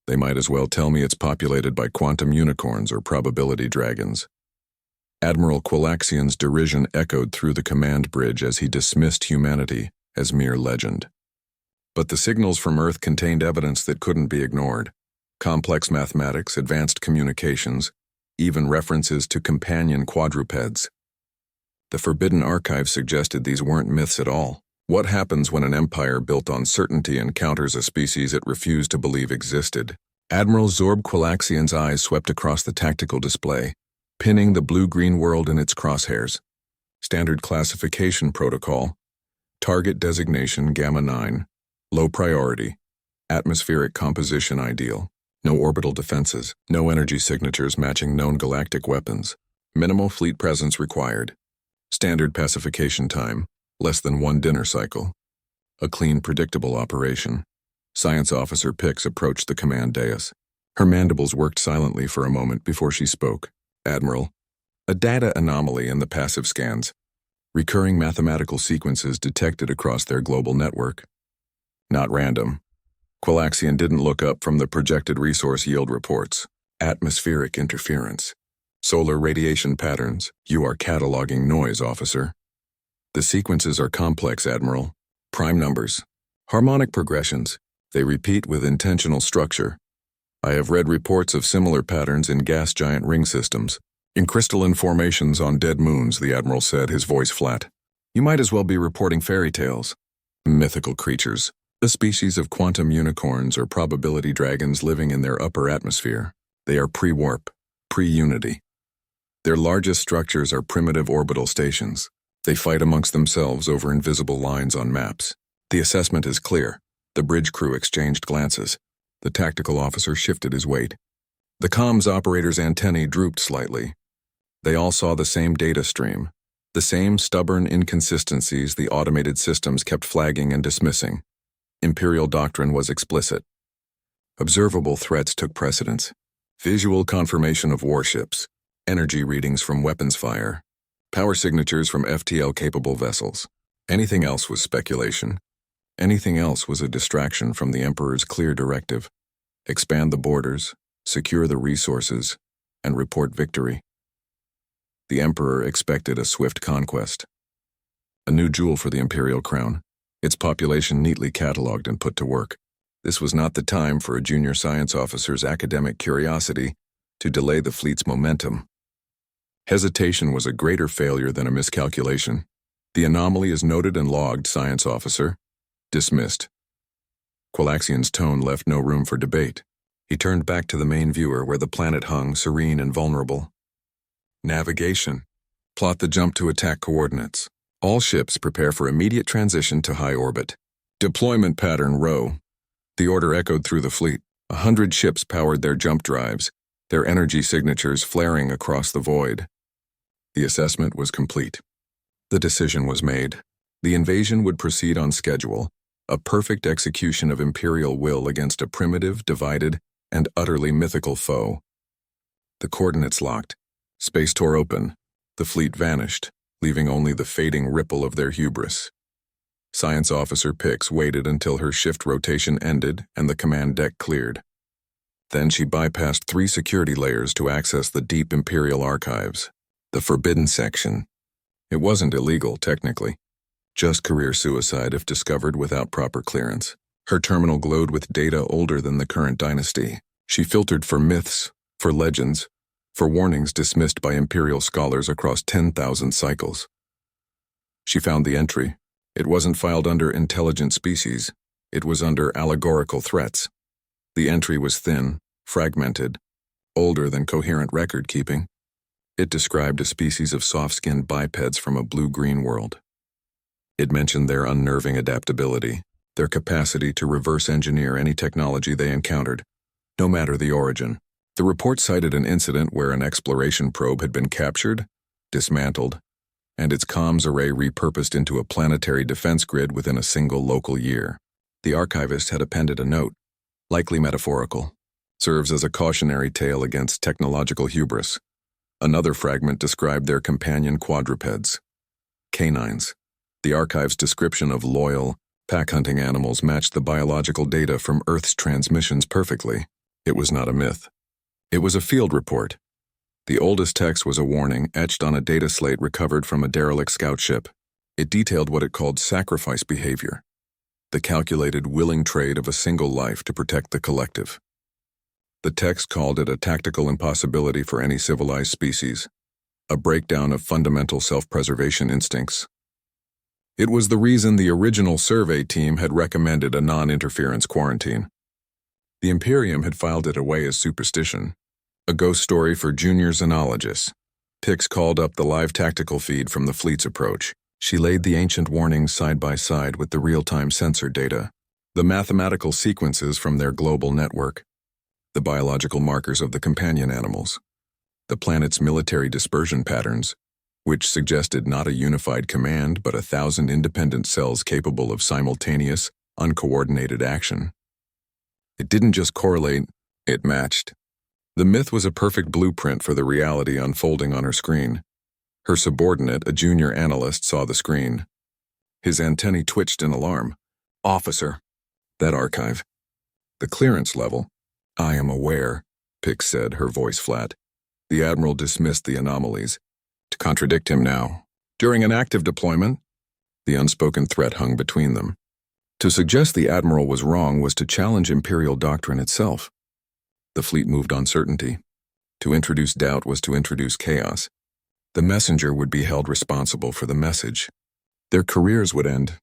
They might as well tell me it's populated by quantum unicorns or probability dragons. Admiral Quilaxian's derision echoed through the command bridge as he dismissed humanity as mere legend. But the signals from Earth contained evidence that couldn't be ignored. Complex mathematics, advanced communications, even references to companion quadrupeds. The Forbidden Archive suggested these weren't myths at all. What happens when an empire built on certainty encounters a species it refused to believe existed? Admiral Zorb Quilaxian's eyes swept across the tactical display, pinning the blue-green world in its crosshairs. Standard classification protocol. Target designation Gamma 9. Low priority. Atmospheric composition ideal. No orbital defenses. No energy signatures matching known galactic weapons. Minimal fleet presence required. Standard pacification time. Less than 1 dinner cycle. A clean, predictable operation. Science Officer Pix approached the command dais. Her mandibles worked silently for a moment before she spoke. Admiral, a data anomaly in the passive scans. Recurring mathematical sequences detected across their global network. Not random. Quilaxian didn't look up from the projected resource yield reports. Atmospheric interference. Solar radiation patterns. You are cataloging noise, officer. The sequences are complex, Admiral. Prime numbers. Harmonic progressions. They repeat with intentional structure. I have read reports of similar patterns in gas giant ring systems. In crystalline formations on dead moons, the Admiral said, his voice flat. You might as well be reporting fairy tales. Mythical creatures. A species of quantum unicorns or probability dragons living in their upper atmosphere. They are pre-warp, pre-unity. Their largest structures are primitive orbital stations. They fight amongst themselves over invisible lines on maps. The assessment is clear. The bridge crew exchanged glances. The tactical officer shifted his weight. The comms operator's antennae drooped slightly. They all saw the same data stream, the same stubborn inconsistencies the automated systems kept flagging and dismissing. Imperial doctrine was explicit. Observable threats took precedence. Visual confirmation of warships, energy readings from weapons fire, power signatures from FTL-capable vessels. Anything else was speculation. Anything else was a distraction from the Emperor's clear directive. Expand the borders, secure the resources, and report victory. The Emperor expected a swift conquest. A new jewel for the Imperial crown, its population neatly catalogued and put to work. This was not the time for a junior science officer's academic curiosity to delay the fleet's momentum. Hesitation was a greater failure than a miscalculation. The anomaly is noted and logged, Science Officer. Dismissed. Quilaxian's tone left no room for debate. He turned back to the main viewer where the planet hung, serene and vulnerable. Navigation. Plot the jump to attack coordinates. All ships prepare for immediate transition to high orbit. Deployment pattern Rho. The order echoed through the fleet. 100 ships powered their jump drives, their energy signatures flaring across the void. The assessment was complete. The decision was made. The invasion would proceed on schedule, a perfect execution of Imperial will against a primitive, divided, and utterly mythical foe. The coordinates locked. Space tore open. The fleet vanished, leaving only the fading ripple of their hubris. Science Officer Pix waited until her shift rotation ended and the command deck cleared. Then she bypassed 3 security layers to access the deep Imperial archives. The forbidden section. It wasn't illegal, technically. Just career suicide if discovered without proper clearance. Her terminal glowed with data older than the current dynasty. She filtered for myths, for legends, for warnings dismissed by Imperial scholars across 10,000 cycles. She found the entry. It wasn't filed under intelligent species. It was under allegorical threats. The entry was thin, fragmented, older than coherent record-keeping. It described a species of soft-skinned bipeds from a blue-green world. It mentioned their unnerving adaptability, their capacity to reverse engineer any technology they encountered, no matter the origin. The report cited an incident where an exploration probe had been captured, dismantled, and its comms array repurposed into a planetary defense grid within a single local year. The archivist had appended a note, likely metaphorical, serves as a cautionary tale against technological hubris. Another fragment described their companion quadrupeds, canines. The archive's description of loyal, pack-hunting animals matched the biological data from Earth's transmissions perfectly. It was not a myth. It was a field report. The oldest text was a warning etched on a data slate recovered from a derelict scout ship. It detailed what it called sacrifice behavior, the calculated, willing trade of a single life to protect the collective. The text called it a tactical impossibility for any civilized species, a breakdown of fundamental self-preservation instincts. It was the reason the original survey team had recommended a non-interference quarantine. The Imperium had filed it away as superstition, a ghost story for junior xenologists. Pix called up the live tactical feed from the fleet's approach. She laid the ancient warnings side by side with the real-time sensor data, the mathematical sequences from their global network, the biological markers of the companion animals, the planet's military dispersion patterns, which suggested not a unified command but 1,000 independent cells capable of simultaneous, uncoordinated action. It didn't just correlate, it matched. The myth was a perfect blueprint for the reality unfolding on her screen. Her subordinate, a junior analyst, saw the screen. His antennae twitched in alarm. "Officer." "That archive." "The clearance level." "I am aware," Pix said, her voice flat. The Admiral dismissed the anomalies. To contradict him now. During an active deployment, the unspoken threat hung between them. To suggest the Admiral was wrong was to challenge Imperial doctrine itself. The fleet moved on certainty. To introduce doubt was to introduce chaos. The messenger would be held responsible for the message. Their careers would end.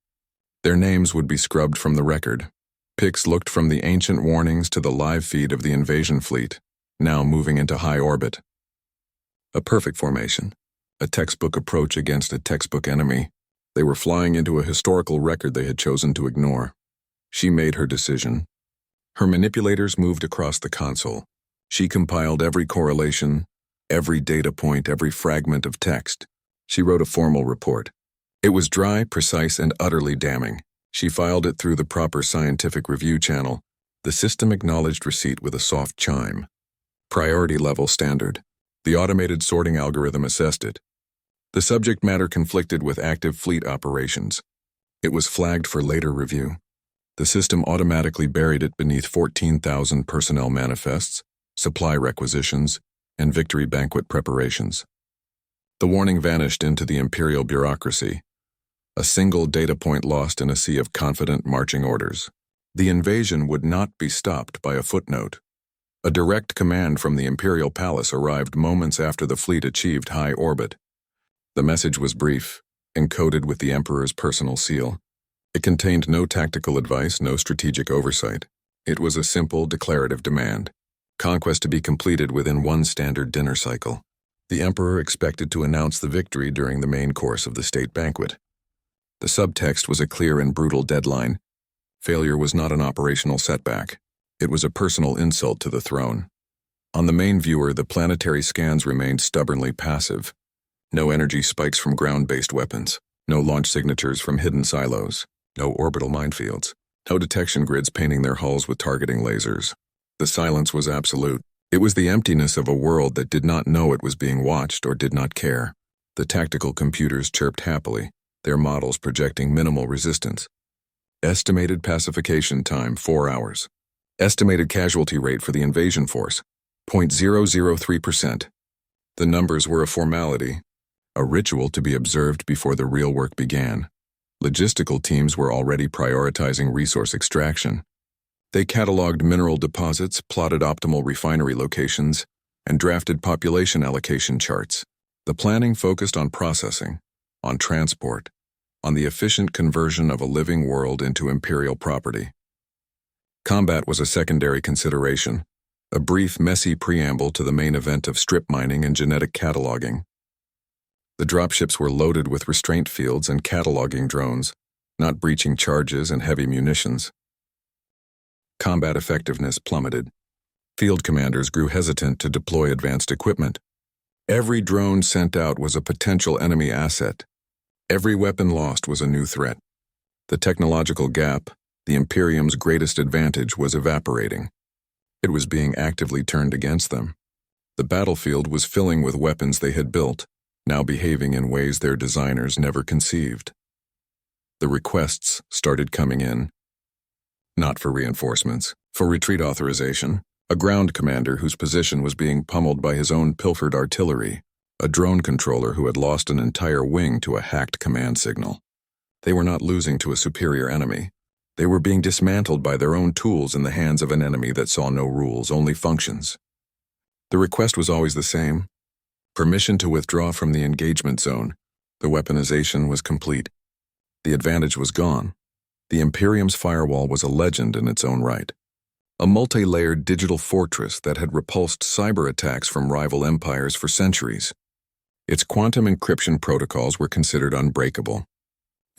Their names would be scrubbed from the record. Pix looked from the ancient warnings to the live feed of the invasion fleet, now moving into high orbit. A perfect formation, a textbook approach against a textbook enemy. They were flying into a historical record they had chosen to ignore. She made her decision. Her manipulators moved across the console. She compiled every correlation, every data point, every fragment of text. She wrote a formal report. It was dry, precise, and utterly damning. She filed it through the proper scientific review channel. The system acknowledged receipt with a soft chime. Priority level standard. The automated sorting algorithm assessed it. The subject matter conflicted with active fleet operations. It was flagged for later review. The system automatically buried it beneath 14,000 personnel manifests, supply requisitions, and victory banquet preparations. The warning vanished into the Imperial bureaucracy, a single data point lost in a sea of confident marching orders. The invasion would not be stopped by a footnote. A direct command from the Imperial Palace arrived moments after the fleet achieved high orbit. The message was brief, encoded with the Emperor's personal seal. It contained no tactical advice, no strategic oversight. It was a simple, declarative demand. Conquest to be completed within one standard dinner cycle. The Emperor expected to announce the victory during the main course of the state banquet. The subtext was a clear and brutal deadline. Failure was not an operational setback. It was a personal insult to the throne. On the main viewer, the planetary scans remained stubbornly passive. No energy spikes from ground-based weapons. No launch signatures from hidden silos. No orbital minefields. No detection grids painting their hulls with targeting lasers. The silence was absolute. It was the emptiness of a world that did not know it was being watched or did not care. The tactical computers chirped happily, their models projecting minimal resistance. Estimated pacification time, 4 hours. Estimated casualty rate for the invasion force, 0.003%. The numbers were a formality, a ritual to be observed before the real work began. Logistical teams were already prioritizing resource extraction. They cataloged mineral deposits, plotted optimal refinery locations, and drafted population allocation charts. The planning focused on processing, on transport, on the efficient conversion of a living world into imperial property. Combat was a secondary consideration, a brief, messy preamble to the main event of strip mining and genetic cataloging. The dropships were loaded with restraint fields and cataloging drones, not breaching charges and heavy munitions. Combat effectiveness plummeted. Field commanders grew hesitant to deploy advanced equipment. Every drone sent out was a potential enemy asset. Every weapon lost was a new threat. The technological gap, the Imperium's greatest advantage, was evaporating. It was being actively turned against them. The battlefield was filling with weapons they had built, now behaving in ways their designers never conceived. The requests started coming in. Not for reinforcements, for retreat authorization, A ground commander whose position was being pummeled by his own pilfered artillery, a drone controller who had lost an entire wing to a hacked command signal. They were not losing to a superior enemy. They were being dismantled by their own tools in the hands of an enemy that saw no rules, only functions. The request was always the same: permission to withdraw from the engagement zone. The weaponization was complete. The advantage was gone. The Imperium's firewall was a legend in its own right. A multi-layered digital fortress that had repulsed cyber attacks from rival empires for centuries. Its quantum encryption protocols were considered unbreakable.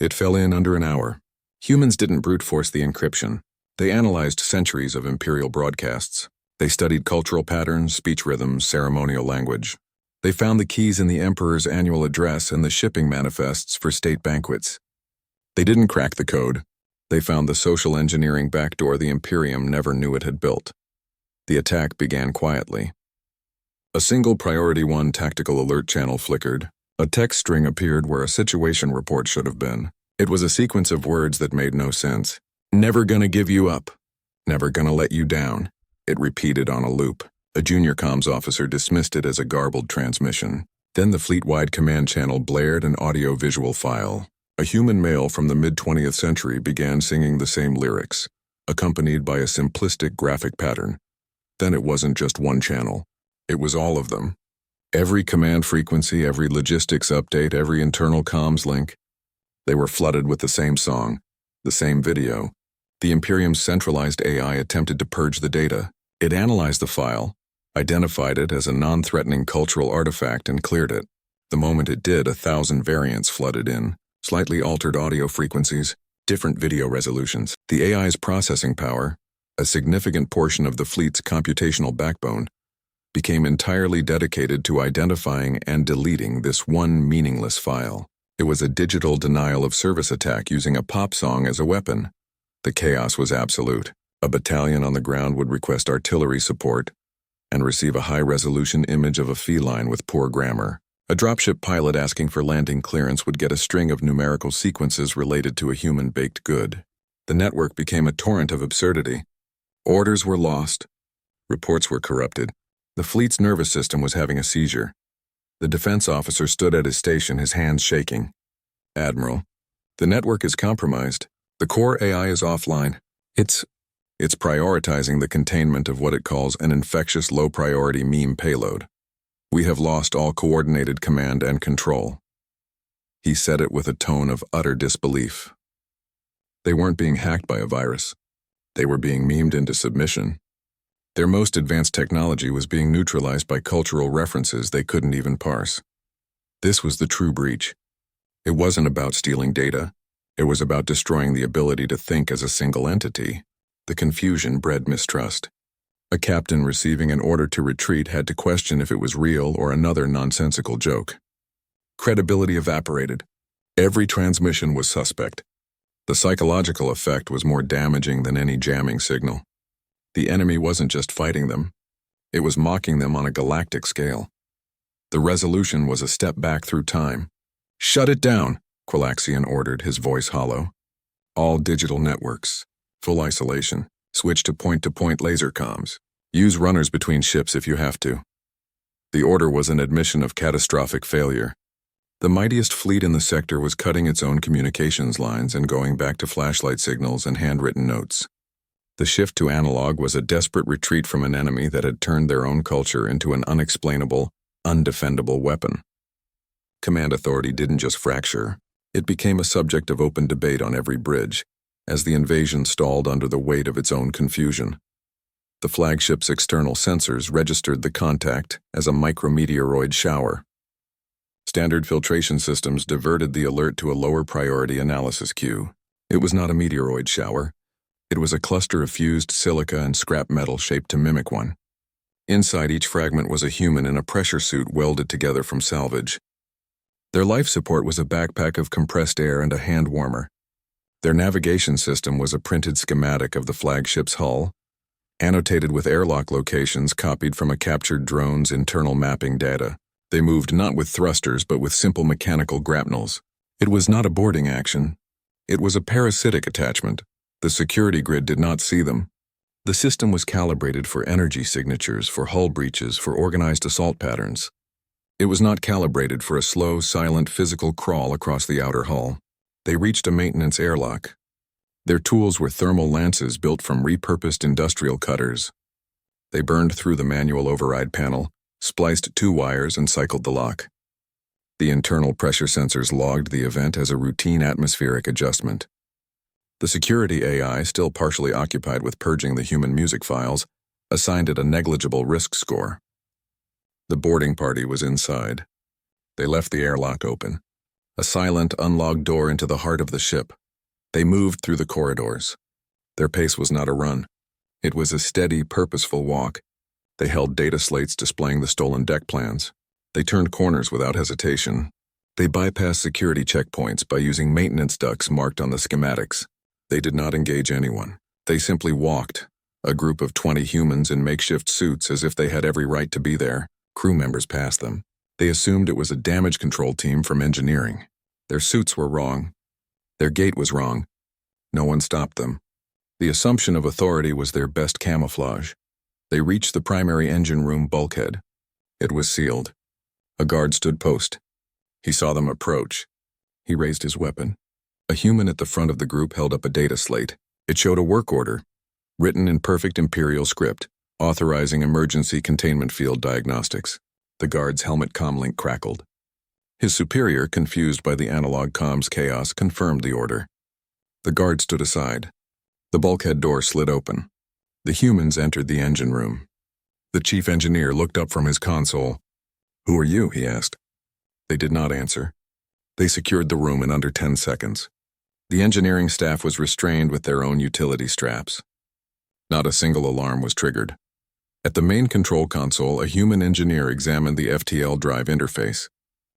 It fell in under an hour. Humans didn't brute force the encryption. They analyzed centuries of Imperial broadcasts. They studied cultural patterns, speech rhythms, ceremonial language. They found the keys in the Emperor's annual address and the shipping manifests for state banquets. They didn't crack the code. They found the social engineering backdoor the Imperium never knew it had built. The attack began quietly. A single Priority 1 tactical alert channel flickered. A text string appeared where a situation report should have been. It was a sequence of words that made no sense. "Never gonna give you up. Never gonna let you down." It repeated on a loop. A junior comms officer dismissed it as a garbled transmission. Then the fleet-wide command channel blared an audio-visual file. A human male from the mid-20th century began singing the same lyrics, accompanied by a simplistic graphic pattern. Then it wasn't just one channel. It was all of them. Every command frequency, every logistics update, every internal comms link. They were flooded with the same song, the same video. The Imperium's centralized AI attempted to purge the data. It analyzed the file, identified it as a non-threatening cultural artifact, and cleared it. The moment it did, 1,000 variants flooded in. Slightly altered audio frequencies, different video resolutions. The AI's processing power, a significant portion of the fleet's computational backbone, became entirely dedicated to identifying and deleting this one meaningless file. It was a digital denial of service attack using a pop song as a weapon. The chaos was absolute. A battalion on the ground would request artillery support and receive a high-resolution image of a feline with poor grammar. A dropship pilot asking for landing clearance would get a string of numerical sequences related to a human baked good. The network became a torrent of absurdity. Orders were lost. Reports were corrupted. The fleet's nervous system was having a seizure. The defense officer stood at his station, his hands shaking. "Admiral, the network is compromised. The core AI is offline. It's prioritizing the containment of what it calls an infectious low-priority meme payload. We have lost all coordinated command and control." He said it with a tone of utter disbelief. They weren't being hacked by a virus. They were being memed into submission. Their most advanced technology was being neutralized by cultural references they couldn't even parse. This was the true breach. It wasn't about stealing data. It was about destroying the ability to think as a single entity. The confusion bred mistrust. A captain receiving an order to retreat had to question if it was real or another nonsensical joke. Credibility evaporated. Every transmission was suspect. The psychological effect was more damaging than any jamming signal. The enemy wasn't just fighting them. It was mocking them on a galactic scale. The resolution was a step back through time. "Shut it down," Quilaxian ordered, his voice hollow. "All digital networks. Full isolation. Switch to point-to-point laser comms. Use runners between ships if you have to." The order was an admission of catastrophic failure. The mightiest fleet in the sector was cutting its own communications lines and going back to flashlight signals and handwritten notes. The shift to analog was a desperate retreat from an enemy that had turned their own culture into an unexplainable, undefendable weapon. Command authority didn't just fracture. It became a subject of open debate on every bridge, as the invasion stalled under the weight of its own confusion. The flagship's external sensors registered the contact as a micrometeoroid shower. Standard filtration systems diverted the alert to a lower priority analysis queue. It was not a meteoroid shower. It was a cluster of fused silica and scrap metal shaped to mimic one. Inside each fragment was a human in a pressure suit welded together from salvage. Their life support was a backpack of compressed air and a hand warmer. Their navigation system was a printed schematic of the flagship's hull, annotated with airlock locations copied from a captured drone's internal mapping data. They moved not with thrusters but with simple mechanical grapnels. It was not a boarding action. It was a parasitic attachment. The security grid did not see them. The system was calibrated for energy signatures, for hull breaches, for organized assault patterns. It was not calibrated for a slow, silent physical crawl across the outer hull. They reached a maintenance airlock. Their tools were thermal lances built from repurposed industrial cutters. They burned through the manual override panel, spliced 2 wires, and cycled the lock. The internal pressure sensors logged the event as a routine atmospheric adjustment. The security AI, still partially occupied with purging the human music files, assigned it a negligible risk score. The boarding party was inside. They left the airlock open, a silent, unlocked door into the heart of the ship. They moved through the corridors. Their pace was not a run. It was a steady, purposeful walk. They held data slates displaying the stolen deck plans. They turned corners without hesitation. They bypassed security checkpoints by using maintenance ducts marked on the schematics. They did not engage anyone. They simply walked, a group of 20 humans in makeshift suits as if they had every right to be there. Crew members passed them. They assumed it was a damage control team from engineering. Their suits were wrong. Their gait was wrong. No one stopped them. The assumption of authority was their best camouflage. They reached the primary engine room bulkhead. It was sealed. A guard stood post. He saw them approach. He raised his weapon. A human at the front of the group held up a data slate. It showed a work order, written in perfect Imperial script, authorizing emergency containment field diagnostics. The guard's helmet comlink crackled. His superior, confused by the analog comms chaos, confirmed the order. The guard stood aside. The bulkhead door slid open. The humans entered the engine room. The chief engineer looked up from his console. "Who are you?" he asked. They did not answer. They secured the room in under 10 seconds. The engineering staff was restrained with their own utility straps. Not a single alarm was triggered. At the main control console, a human engineer examined the FTL drive interface.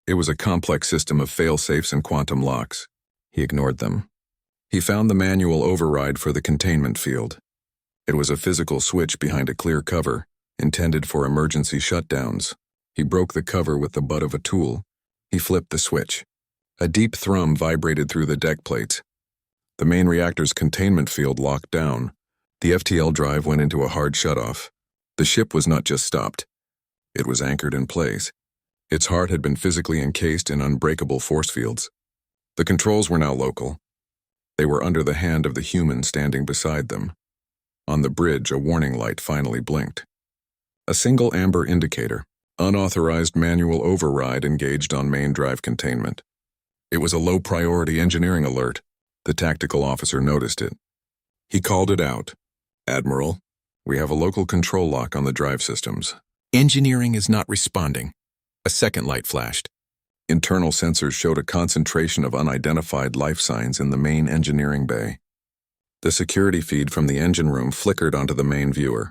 It was a complex system of fail-safes and quantum locks. He ignored them. He found the manual override for the containment field. It was a physical switch behind a clear cover, intended for emergency shutdowns. He broke the cover with the butt of a tool. He flipped the switch. A deep thrum vibrated through the deck plates. The main reactor's containment field locked down. The FTL drive went into a hard shutoff. The ship was not just stopped. It was anchored in place. Its heart had been physically encased in unbreakable force fields. The controls were now local. They were under the hand of the human standing beside them. On the bridge, a warning light finally blinked. A single amber indicator, unauthorized manual override engaged on main drive containment. It was a low-priority engineering alert. The tactical officer noticed it. He called it out. "Admiral, we have a local control lock on the drive systems. Engineering is not responding." A second light flashed. Internal sensors showed a concentration of unidentified life signs in the main engineering bay. The security feed from the engine room flickered onto the main viewer.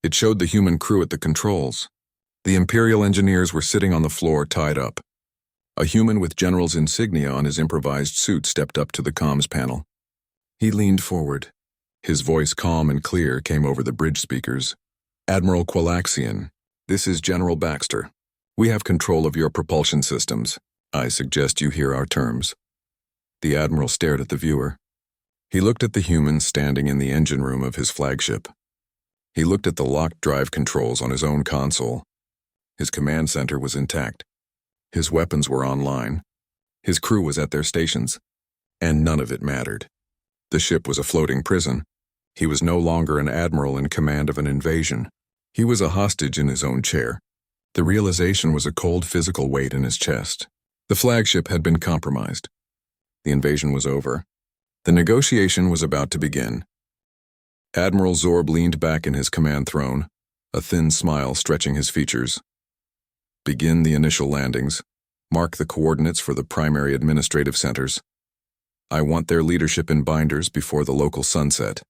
It showed the human crew at the controls. The Imperial engineers were sitting on the floor, tied up. A human with general's insignia on his improvised suit stepped up to the comms panel. He leaned forward. His voice, calm and clear, came over the bridge speakers. "Admiral Quilaxian, this is General Baxter. We have control of your propulsion systems. I suggest you hear our terms." The Admiral stared at the viewer. He looked at the human standing in the engine room of his flagship. He looked at the locked drive controls on his own console. His command center was intact. His weapons were online. His crew was at their stations. And none of it mattered. The ship was a floating prison. He was no longer an admiral in command of an invasion. He was a hostage in his own chair. The realization was a cold physical weight in his chest. The flagship had been compromised. The invasion was over. The negotiation was about to begin. Admiral Zorb leaned back in his command throne, a thin smile stretching his features. "Begin the initial landings. Mark the coordinates for the primary administrative centers. I want their leadership in binders before the local sunset."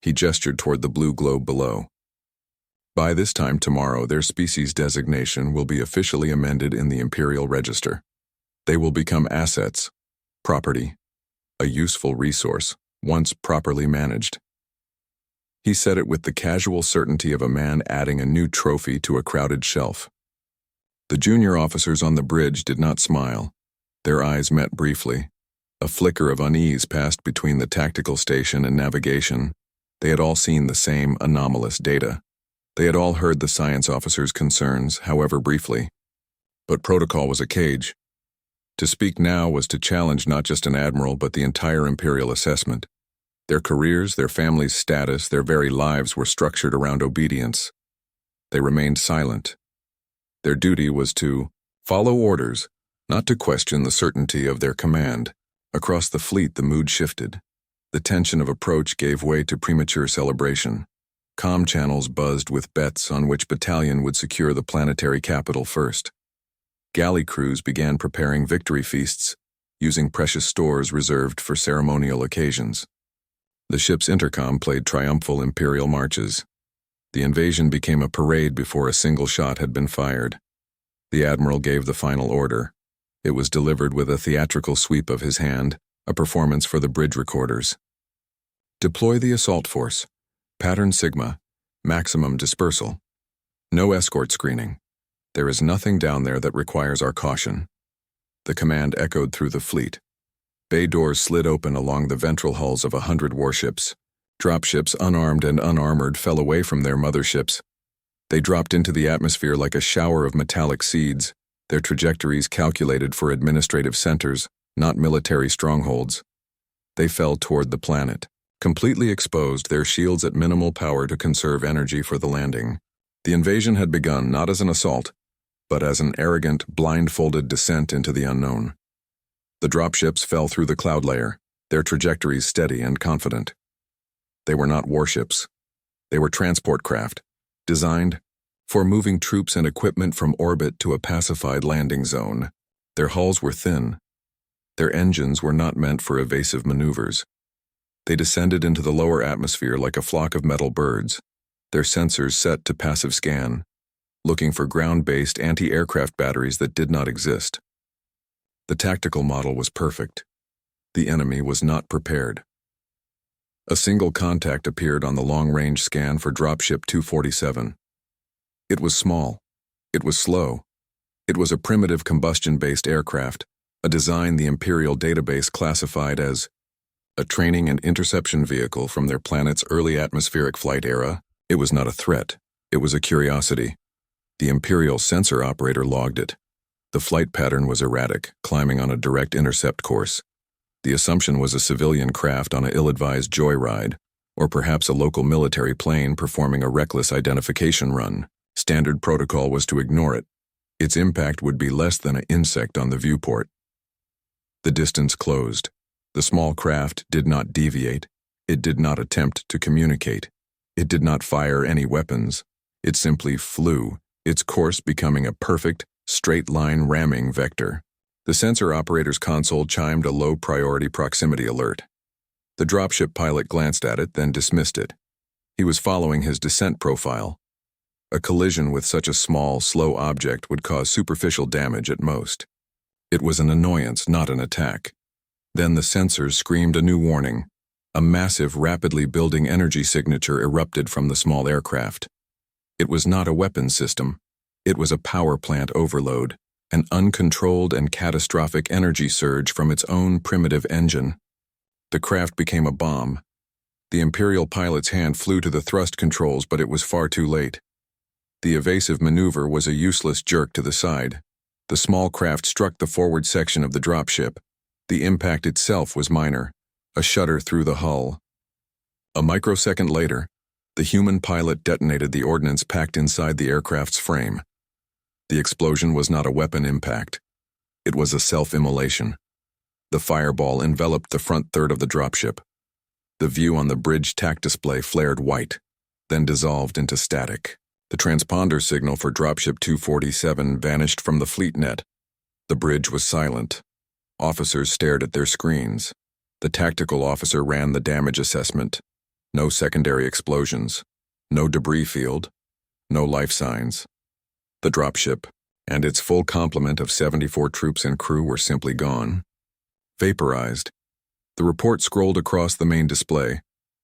He gestured toward the blue globe below. "By this time tomorrow, their species designation will be officially amended in the Imperial Register. They will become assets, property, a useful resource, once properly managed." He said it with the casual certainty of a man adding a new trophy to a crowded shelf. The junior officers on the bridge did not smile. Their eyes met briefly. A flicker of unease passed between the tactical station and navigation. They had all seen the same anomalous data. They had all heard the science officer's concerns, however briefly. But protocol was a cage. To speak now was to challenge not just an admiral but the entire Imperial assessment. Their careers, their families' status, their very lives were structured around obedience. They remained silent. Their duty was to follow orders, not to question the certainty of their command. Across the fleet, the mood shifted. The tension of approach gave way to premature celebration. Comm channels buzzed with bets on which battalion would secure the planetary capital first. Galley crews began preparing victory feasts, using precious stores reserved for ceremonial occasions. The ship's intercom played triumphal Imperial marches. The invasion became a parade before a single shot had been fired. The Admiral gave the final order. It was delivered with a theatrical sweep of his hand, a performance for the bridge recorders. Deploy the assault force. Pattern Sigma. Maximum dispersal. No escort screening. There is nothing down there that requires our caution. The command echoed through the fleet. Bay doors slid open along the ventral hulls of 100 warships. Dropships, unarmed and unarmored, fell away from their motherships. They dropped into the atmosphere like a shower of metallic seeds, their trajectories calculated for administrative centers, not military strongholds. They fell toward the planet, completely exposed, their shields at minimal power to conserve energy for the landing. The invasion had begun not as an assault, but as an arrogant, blindfolded descent into the unknown. The dropships fell through the cloud layer, their trajectories steady and confident. They were not warships. They were transport craft, designed for moving troops and equipment from orbit to a pacified landing zone. Their hulls were thin. Their engines were not meant for evasive maneuvers. They descended into the lower atmosphere like a flock of metal birds, their sensors set to passive scan, looking for ground-based anti-aircraft batteries that did not exist. The tactical model was perfect. The enemy was not prepared. A single contact appeared on the long-range scan for dropship 247. It was small. It was slow. It was a primitive combustion-based aircraft, a design the Imperial database classified as a training and interception vehicle from their planet's early atmospheric flight era. It was not a threat. It was a curiosity. The Imperial sensor operator logged it. The flight pattern was erratic, climbing on a direct intercept course. The assumption was a civilian craft on an ill-advised joyride, or perhaps a local military plane performing a reckless identification run. Standard protocol was to ignore it. Its impact would be less than an insect on the viewport. The distance closed. The small craft did not deviate. It did not attempt to communicate. It did not fire any weapons. It simply flew, its course becoming a perfect, straight-line ramming vector. The sensor operator's console chimed a low-priority proximity alert. The dropship pilot glanced at it, then dismissed it. He was following his descent profile. A collision with such a small, slow object would cause superficial damage at most. It was an annoyance, not an attack. Then the sensors screamed a new warning. A massive, rapidly building energy signature erupted from the small aircraft. It was not a weapons system. It was a power plant overload, an uncontrolled and catastrophic energy surge from its own primitive engine. The craft became a bomb. The Imperial pilot's hand flew to the thrust controls, but it was far too late. The evasive maneuver was a useless jerk to the side. The small craft struck the forward section of the dropship. The impact itself was minor, a shudder through the hull. A microsecond later, the human pilot detonated the ordnance packed inside the aircraft's frame. The explosion was not a weapon impact. It was a self-immolation. The fireball enveloped the front third of the dropship. The view on the bridge tack display flared white, then dissolved into static. The transponder signal for dropship 247 vanished from the fleet net. The bridge was silent. Officers stared at their screens. The tactical officer ran the damage assessment. No secondary explosions. No debris field. No life signs. The dropship and its full complement of 74 troops and crew were simply gone. Vaporized. The report scrolled across the main display.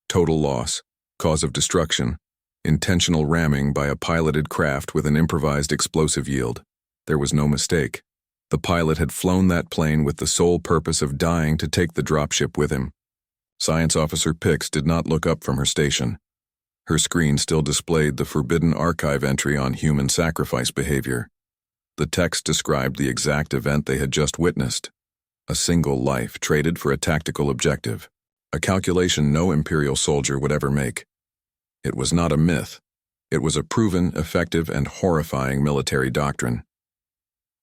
Total loss. Cause of destruction. Intentional ramming by a piloted craft with an improvised explosive yield. There was no mistake. The pilot had flown that plane with the sole purpose of dying to take the dropship with him. Science Officer Pix did not look up from her station. Her screen still displayed the forbidden archive entry on human sacrifice behavior. The text described the exact event they had just witnessed. A single life traded for a tactical objective. A calculation no Imperial soldier would ever make. It was not a myth. It was a proven, effective, and horrifying military doctrine.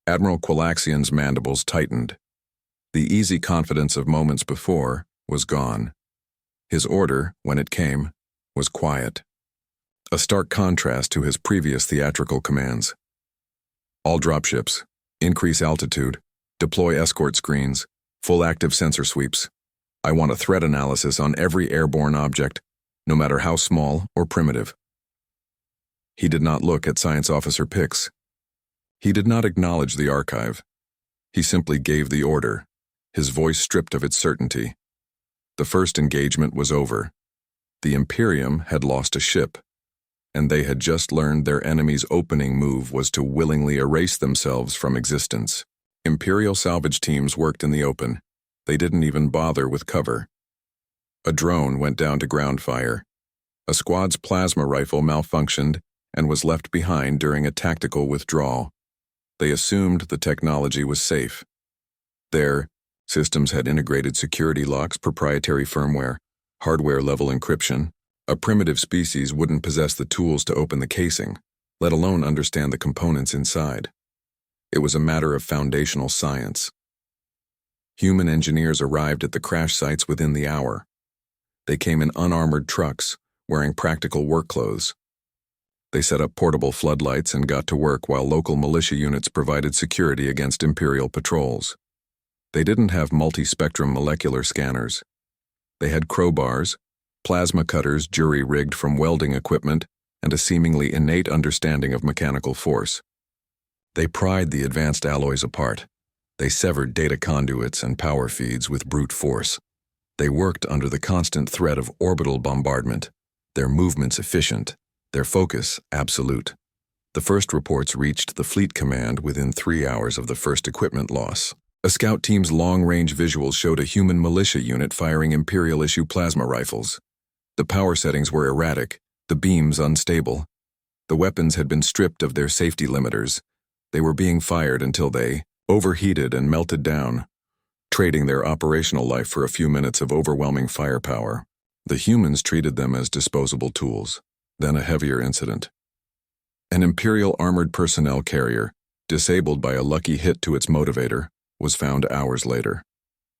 Admiral Quilaxian's mandibles tightened. The easy confidence of moments before was gone. His order, when it came, was quiet. A stark contrast to his previous theatrical commands. All dropships, increase altitude, deploy escort screens, full active sensor sweeps. I want a threat analysis on every airborne object, no matter how small or primitive. He did not look at Science Officer Pix. He did not acknowledge the archive. He simply gave the order, his voice stripped of its certainty. The first engagement was over. The Imperium had lost a ship, and they had just learned their enemy's opening move was to willingly erase themselves from existence. Imperial salvage teams worked in the open. They didn't even bother with cover. A drone went down to ground fire. A squad's plasma rifle malfunctioned and was left behind during a tactical withdrawal. They assumed the technology was safe. Their systems had integrated security locks, proprietary firmware, hardware-level encryption. A primitive species wouldn't possess the tools to open the casing, let alone understand the components inside. It was a matter of foundational science. Human engineers arrived at the crash sites within the hour. They came in unarmored trucks, wearing practical work clothes. They set up portable floodlights and got to work while local militia units provided security against Imperial patrols. They didn't have multi-spectrum molecular scanners. They had crowbars, plasma cutters jury-rigged from welding equipment, and a seemingly innate understanding of mechanical force. They pried the advanced alloys apart. They severed data conduits and power feeds with brute force. They worked under the constant threat of orbital bombardment, their movements efficient, their focus absolute. The first reports reached the Fleet Command within 3 hours of the first equipment loss. A scout team's long-range visuals showed a human militia unit firing Imperial-issue plasma rifles. The power settings were erratic, the beams unstable. The weapons had been stripped of their safety limiters. They were being fired until they overheated and melted down, trading their operational life for a few minutes of overwhelming firepower. The humans treated them as disposable tools. Then a heavier incident. An Imperial armored personnel carrier, disabled by a lucky hit to its motivator, was found hours later.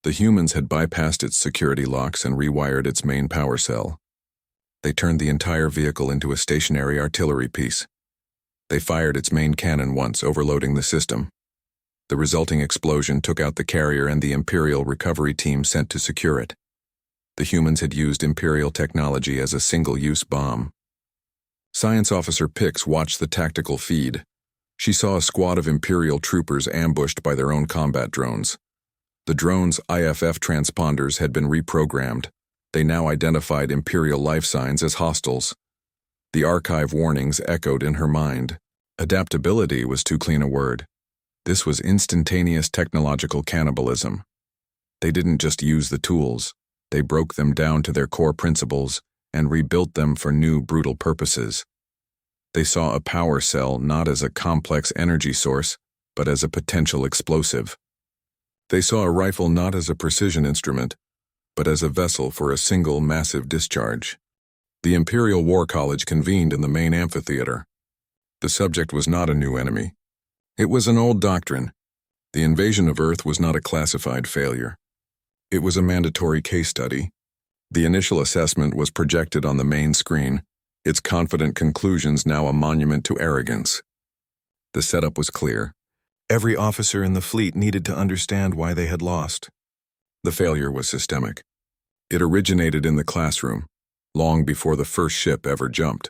The humans had bypassed its security locks and rewired its main power cell. They turned the entire vehicle into a stationary artillery piece. They fired its main cannon once, overloading the system. The resulting explosion took out the carrier and the Imperial recovery team sent to secure it. The humans had used Imperial technology as a single-use bomb. Science Officer Pix watched the tactical feed. She saw a squad of Imperial troopers ambushed by their own combat drones. The drones' IFF transponders had been reprogrammed. They now identified Imperial life signs as hostiles. The archive warnings echoed in her mind. Adaptability was too clean a word. This was instantaneous technological cannibalism. They didn't just use the tools. They broke them down to their core principles and rebuilt them for new, brutal purposes. They saw a power cell not as a complex energy source, but as a potential explosive. They saw a rifle not as a precision instrument, but as a vessel for a single massive discharge. The Imperial War College convened in the main amphitheater. The subject was not a new enemy. It was an old doctrine. The invasion of Earth was not a classified failure. It was a mandatory case study. The initial assessment was projected on the main screen, its confident conclusions now a monument to arrogance. The setup was clear. Every officer in the fleet needed to understand why they had lost. The failure was systemic. It originated in the classroom, long before the first ship ever jumped.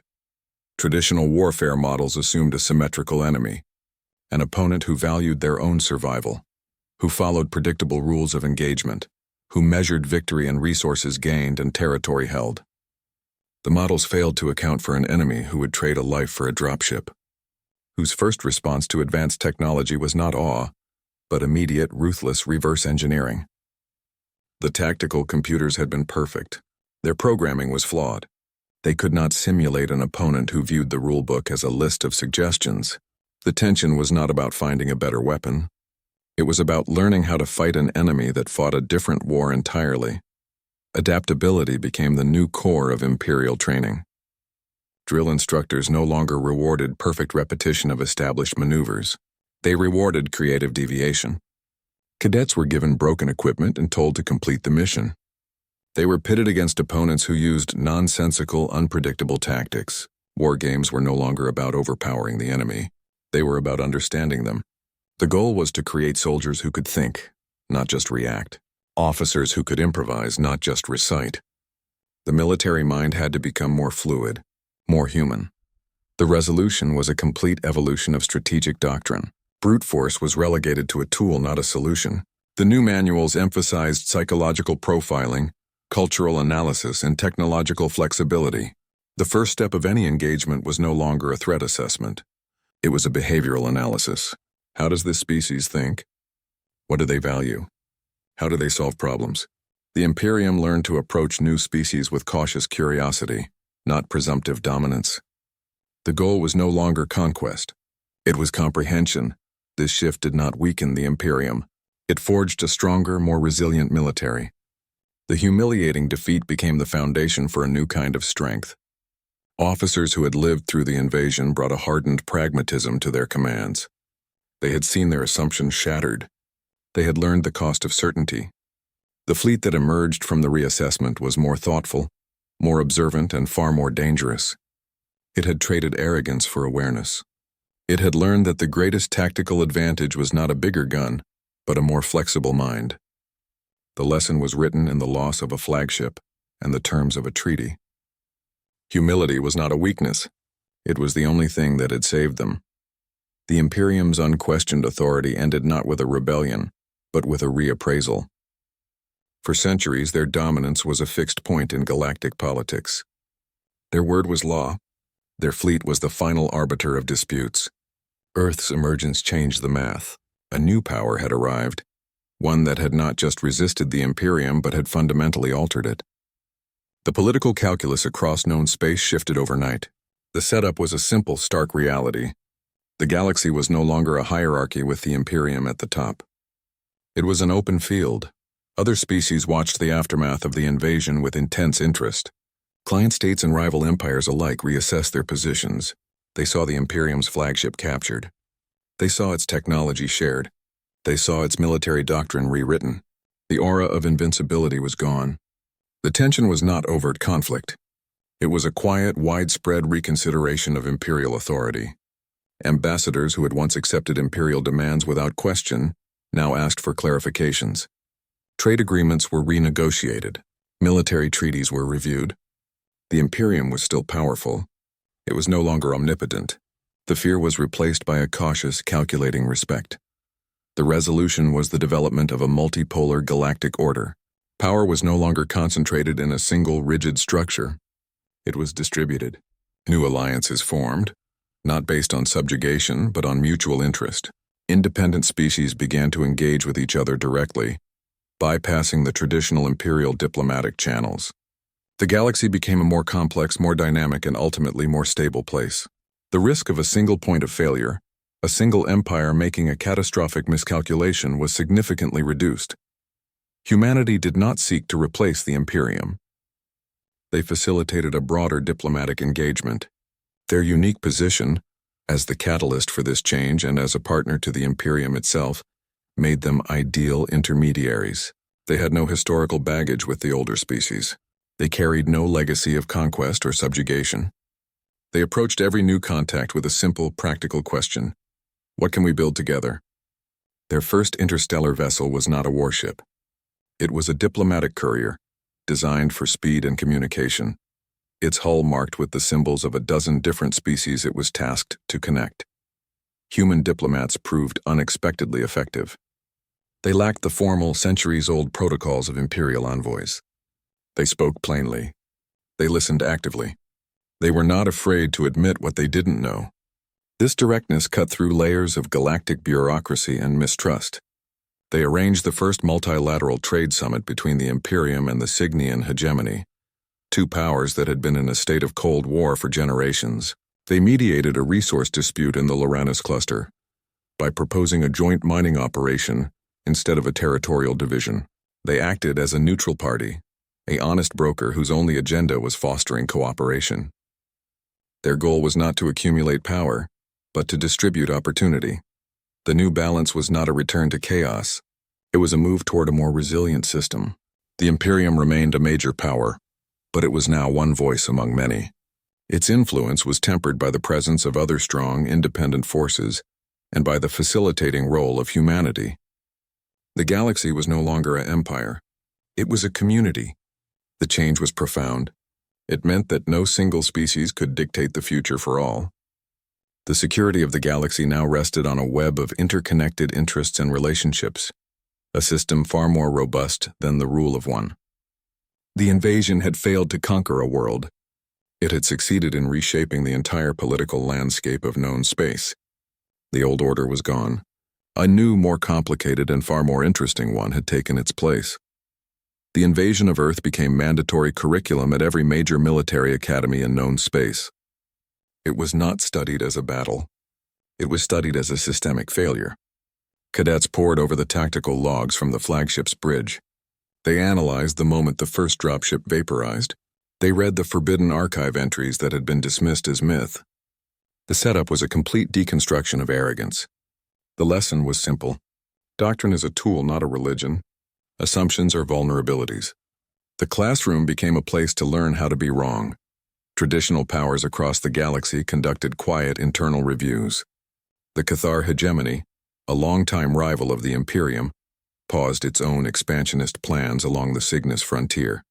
Traditional warfare models assumed a symmetrical enemy, an opponent who valued their own survival, who followed predictable rules of engagement, who measured victory in resources gained and territory held. The models failed to account for an enemy who would trade a life for a dropship, whose first response to advanced technology was not awe, but immediate, ruthless reverse engineering. The tactical computers had been perfect. Their programming was flawed. They could not simulate an opponent who viewed the rulebook as a list of suggestions. The tension was not about finding a better weapon. It was about learning how to fight an enemy that fought a different war entirely. Adaptability became the new core of Imperial training. Drill instructors no longer rewarded perfect repetition of established maneuvers. They rewarded creative deviation. Cadets were given broken equipment and told to complete the mission. They were pitted against opponents who used nonsensical, unpredictable tactics. War games were no longer about overpowering the enemy. They were about understanding them. The goal was to create soldiers who could think, not just react. Officers who could improvise, not just recite. The military mind had to become more fluid, more human. The resolution was a complete evolution of strategic doctrine. Brute force was relegated to a tool, not a solution. The new manuals emphasized psychological profiling, cultural analysis, and technological flexibility. The first step of any engagement was no longer a threat assessment. It was a behavioral analysis. How does this species think? What do they value? How do they solve problems? The Imperium learned to approach new species with cautious curiosity, not presumptive dominance. The goal was no longer conquest. It was comprehension. This shift did not weaken the Imperium. It forged a stronger, more resilient military. The humiliating defeat became the foundation for a new kind of strength. Officers who had lived through the invasion brought a hardened pragmatism to their commands. They had seen their assumptions shattered. They had learned the cost of certainty. The fleet that emerged from the reassessment was more thoughtful, more observant, and far more dangerous. It had traded arrogance for awareness. It had learned that the greatest tactical advantage was not a bigger gun, but a more flexible mind. The lesson was written in the loss of a flagship and the terms of a treaty. Humility was not a weakness. It was the only thing that had saved them. The Imperium's unquestioned authority ended not with a rebellion, but with a reappraisal. For centuries, their dominance was a fixed point in galactic politics. Their word was law. Their fleet was the final arbiter of disputes. Earth's emergence changed the math. A new power had arrived, one that had not just resisted the Imperium but had fundamentally altered it. The political calculus across known space shifted overnight. The setup was a simple, stark reality. The galaxy was no longer a hierarchy with the Imperium at the top. It was an open field. Other species watched the aftermath of the invasion with intense interest. Client states and rival empires alike reassessed their positions. They saw the Imperium's flagship captured. They saw its technology shared. They saw its military doctrine rewritten. The aura of invincibility was gone. The tension was not overt conflict. It was a quiet, widespread reconsideration of imperial authority. Ambassadors who had once accepted imperial demands without question now asked for clarifications. Trade agreements were renegotiated. Military treaties were reviewed. The Imperium was still powerful. It was no longer omnipotent. The fear was replaced by a cautious, calculating respect. The resolution was the development of a multipolar galactic order. Power was no longer concentrated in a single, rigid structure. It was distributed. New alliances formed, not based on subjugation, but on mutual interest. Independent species began to engage with each other directly, bypassing the traditional imperial diplomatic channels. The galaxy became a more complex, more dynamic, and ultimately more stable place. The risk of a single point of failure, a single empire making a catastrophic miscalculation, was significantly reduced. Humanity did not seek to replace the Imperium. They facilitated a broader diplomatic engagement. Their unique position, as the catalyst for this change and as a partner to the Imperium itself, made them ideal intermediaries. They had no historical baggage with the older species. They carried no legacy of conquest or subjugation. They approached every new contact with a simple, practical question: what can we build together? Their first interstellar vessel was not a warship. It was a diplomatic courier, designed for speed and communication. Its hull marked with the symbols of a dozen different species it was tasked to connect. Human diplomats proved unexpectedly effective. They lacked the formal, centuries-old protocols of imperial envoys. They spoke plainly. They listened actively. They were not afraid to admit what they didn't know. This directness cut through layers of galactic bureaucracy and mistrust. They arranged the first multilateral trade summit between the Imperium and the Cygnian hegemony, two powers that had been in a state of Cold War for generations. They mediated a resource dispute in the Loranus cluster by proposing a joint mining operation instead of a territorial division. They acted as a neutral party, an honest broker whose only agenda was fostering cooperation. Their goal was not to accumulate power, but to distribute opportunity. The new balance was not a return to chaos. It was a move toward a more resilient system. The Imperium remained a major power, but it was now one voice among many. Its influence was tempered by the presence of other strong, independent forces and by the facilitating role of humanity. The galaxy was no longer an empire. It was a community. The change was profound. It meant that no single species could dictate the future for all. The security of the galaxy now rested on a web of interconnected interests and relationships, a system far more robust than the rule of one. The invasion had failed to conquer a world. It had succeeded in reshaping the entire political landscape of known space. The old order was gone. A new, more complicated and far more interesting one had taken its place. The invasion of Earth became mandatory curriculum at every major military academy in known space. It was not studied as a battle. It was studied as a systemic failure. Cadets pored over the tactical logs from the flagship's bridge. They analyzed the moment the first dropship vaporized. They read the forbidden archive entries that had been dismissed as myth. The setup was a complete deconstruction of arrogance. The lesson was simple. Doctrine is a tool, not a religion. Assumptions are vulnerabilities. The classroom became a place to learn how to be wrong. Traditional powers across the galaxy conducted quiet internal reviews. The Cathar hegemony, a longtime rival of the Imperium, paused its own expansionist plans along the Cygnus frontier.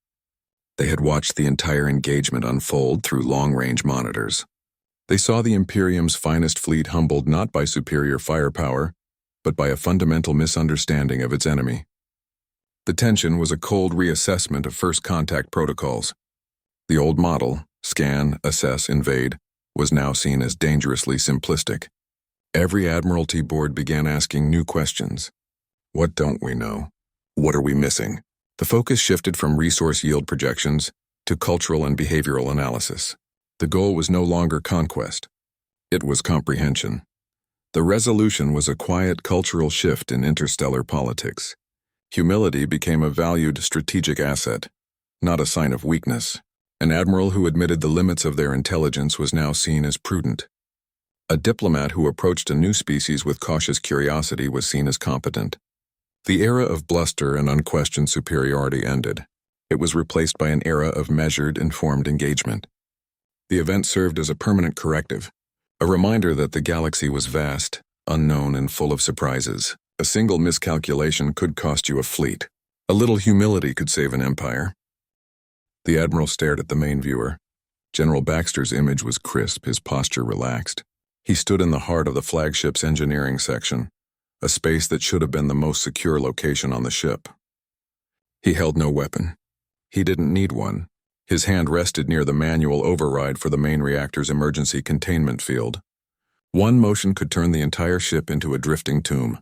They had watched the entire engagement unfold through long-range monitors. They saw the Imperium's finest fleet humbled not by superior firepower, but by a fundamental misunderstanding of its enemy. The tension was a cold reassessment of first contact protocols. The old model, scan, assess, invade, was now seen as dangerously simplistic. Every Admiralty board began asking new questions. What don't we know? What are we missing? The focus shifted from resource yield projections to cultural and behavioral analysis. The goal was no longer conquest. It was comprehension. The resolution was a quiet cultural shift in interstellar politics. Humility became a valued strategic asset, not a sign of weakness. An admiral who admitted the limits of their intelligence was now seen as prudent. A diplomat who approached a new species with cautious curiosity was seen as competent. The era of bluster and unquestioned superiority ended. It was replaced by an era of measured, informed engagement. The event served as a permanent corrective, a reminder that the galaxy was vast, unknown, and full of surprises. A single miscalculation could cost you a fleet. A little humility could save an empire. The admiral stared at the main viewer. General Baxter's image was crisp, his posture relaxed. He stood in the heart of the flagship's engineering section, a space that should have been the most secure location on the ship. He held no weapon. He didn't need one. His hand rested near the manual override for the main reactor's emergency containment field. One motion could turn the entire ship into a drifting tomb.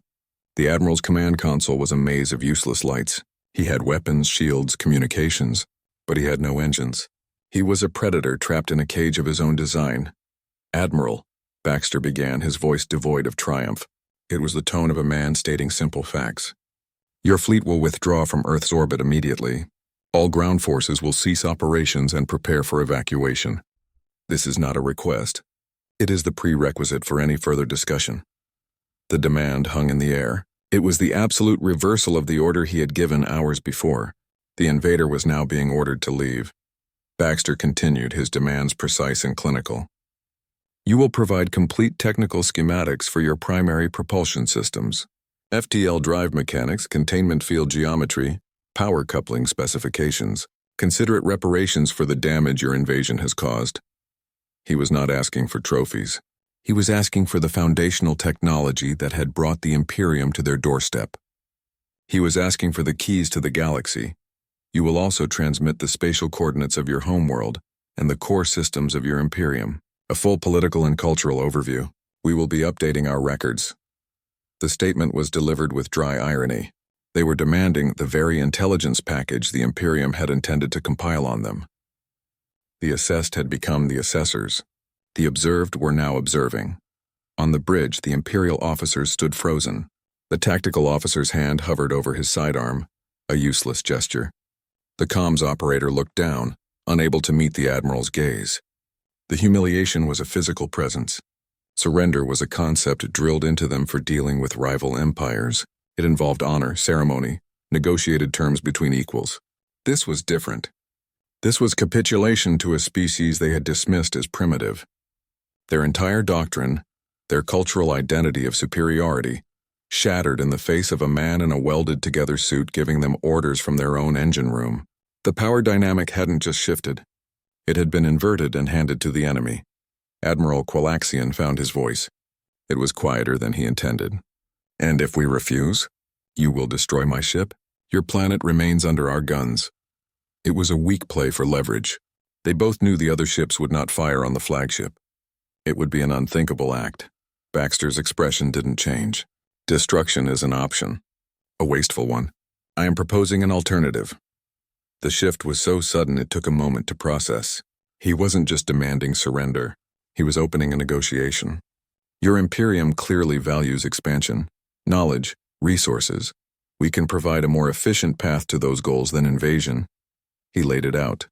The admiral's command console was a maze of useless lights. He had weapons, shields, communications, but he had no engines. He was a predator trapped in a cage of his own design. "Admiral," Baxter began, his voice devoid of triumph. It was the tone of a man stating simple facts. "Your fleet will withdraw from Earth's orbit immediately. All ground forces will cease operations and prepare for evacuation. This is not a request. It is the prerequisite for any further discussion." The demand hung in the air. It was the absolute reversal of the order he had given hours before. The invader was now being ordered to leave. Baxter continued, his demands precise and clinical. "You will provide complete technical schematics for your primary propulsion systems. FTL drive mechanics, containment field geometry, power coupling specifications. Considerate reparations for the damage your invasion has caused." He was not asking for trophies. He was asking for the foundational technology that had brought the Imperium to their doorstep. He was asking for the keys to the galaxy. You will also transmit the spatial coordinates of your homeworld and the core systems of your Imperium. A full political and cultural overview. We will be updating our records. The statement was delivered with dry irony. They were demanding the very intelligence package the Imperium had intended to compile on them. The assessed had become the assessors. The observed were now observing. On the bridge, the Imperial officers stood frozen. The tactical officer's hand hovered over his sidearm, a useless gesture. The comms operator looked down, unable to meet the Admiral's gaze. The humiliation was a physical presence. Surrender was a concept drilled into them for dealing with rival empires. It involved honor, ceremony, negotiated terms between equals. This was different. This was capitulation to a species they had dismissed as primitive. Their entire doctrine, their cultural identity of superiority, shattered in the face of a man in a welded-together suit giving them orders from their own engine room. The power dynamic hadn't just shifted. It had been inverted and handed to the enemy. Admiral Quilaxian found his voice. It was quieter than he intended. "And if we refuse, you will destroy my ship? Your planet remains under our guns." It was a weak play for leverage. They both knew the other ships would not fire on the flagship. It would be an unthinkable act. Baxter's expression didn't change. "Destruction is an option. A wasteful one. I am proposing an alternative." The shift was so sudden it took a moment to process. He wasn't just demanding surrender. He was opening a negotiation. "Your Imperium clearly values expansion, knowledge, resources. We can provide a more efficient path to those goals than invasion." He laid it out.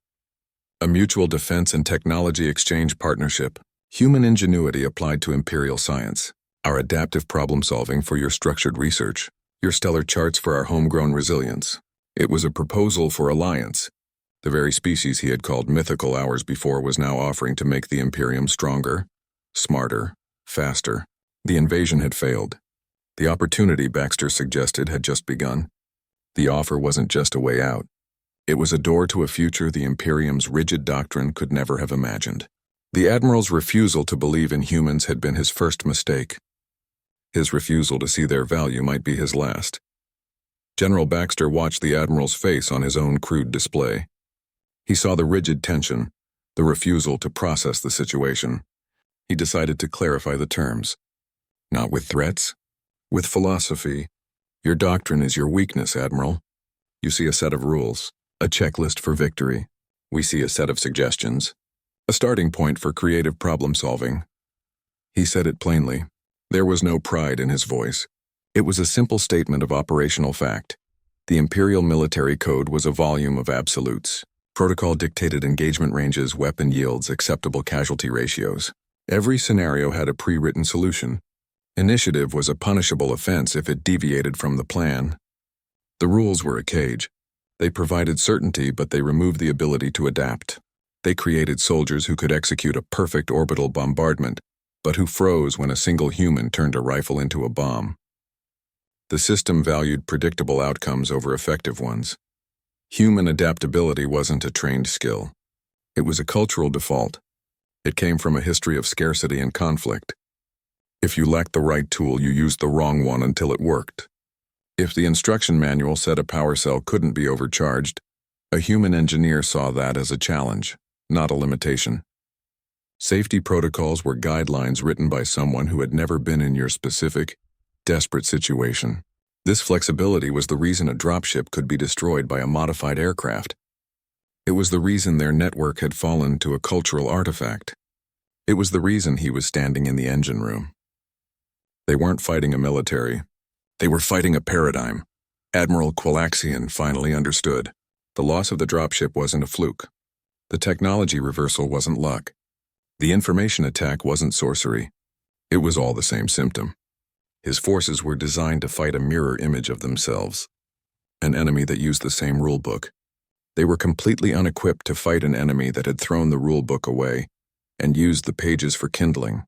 A mutual defense and technology exchange partnership. Human ingenuity applied to Imperial science. Our adaptive problem-solving for your structured research. Your stellar charts for our homegrown resilience. It was a proposal for alliance. The very species he had called mythical hours before was now offering to make the Imperium stronger, smarter, faster. The invasion had failed. The opportunity, Baxter suggested, had just begun. The offer wasn't just a way out. It was a door to a future the Imperium's rigid doctrine could never have imagined. The Admiral's refusal to believe in humans had been his first mistake. His refusal to see their value might be his last. General Baxter watched the Admiral's face on his own crude display. He saw the rigid tension, the refusal to process the situation. He decided to clarify the terms. "Not with threats, with philosophy. Your doctrine is your weakness, Admiral. You see a set of rules, a checklist for victory. We see a set of suggestions, a starting point for creative problem-solving." He said it plainly. There was no pride in his voice. It was a simple statement of operational fact. The Imperial Military Code was a volume of absolutes. Protocol dictated engagement ranges, weapon yields, acceptable casualty ratios. Every scenario had a pre-written solution. Initiative was a punishable offense if it deviated from the plan. The rules were a cage. They provided certainty, but they removed the ability to adapt. They created soldiers who could execute a perfect orbital bombardment, but who froze when a single human turned a rifle into a bomb. The system valued predictable outcomes over effective ones. Human adaptability wasn't a trained skill. It was a cultural default. It came from a history of scarcity and conflict. If you lacked the right tool, you used the wrong one until it worked. If the instruction manual said a power cell couldn't be overcharged, a human engineer saw that as a challenge, not a limitation. Safety protocols were guidelines written by someone who had never been in your specific, desperate situation. This flexibility was the reason a dropship could be destroyed by a modified aircraft. It was the reason their network had fallen to a cultural artifact. It was the reason he was standing in the engine room. They weren't fighting a military. They were fighting a paradigm. Admiral Quilaxian finally understood. The loss of the dropship wasn't a fluke. The technology reversal wasn't luck. The information attack wasn't sorcery. It was all the same symptom. His forces were designed to fight a mirror image of themselves, an enemy that used the same rulebook. They were completely unequipped to fight an enemy that had thrown the rulebook away and used the pages for kindling.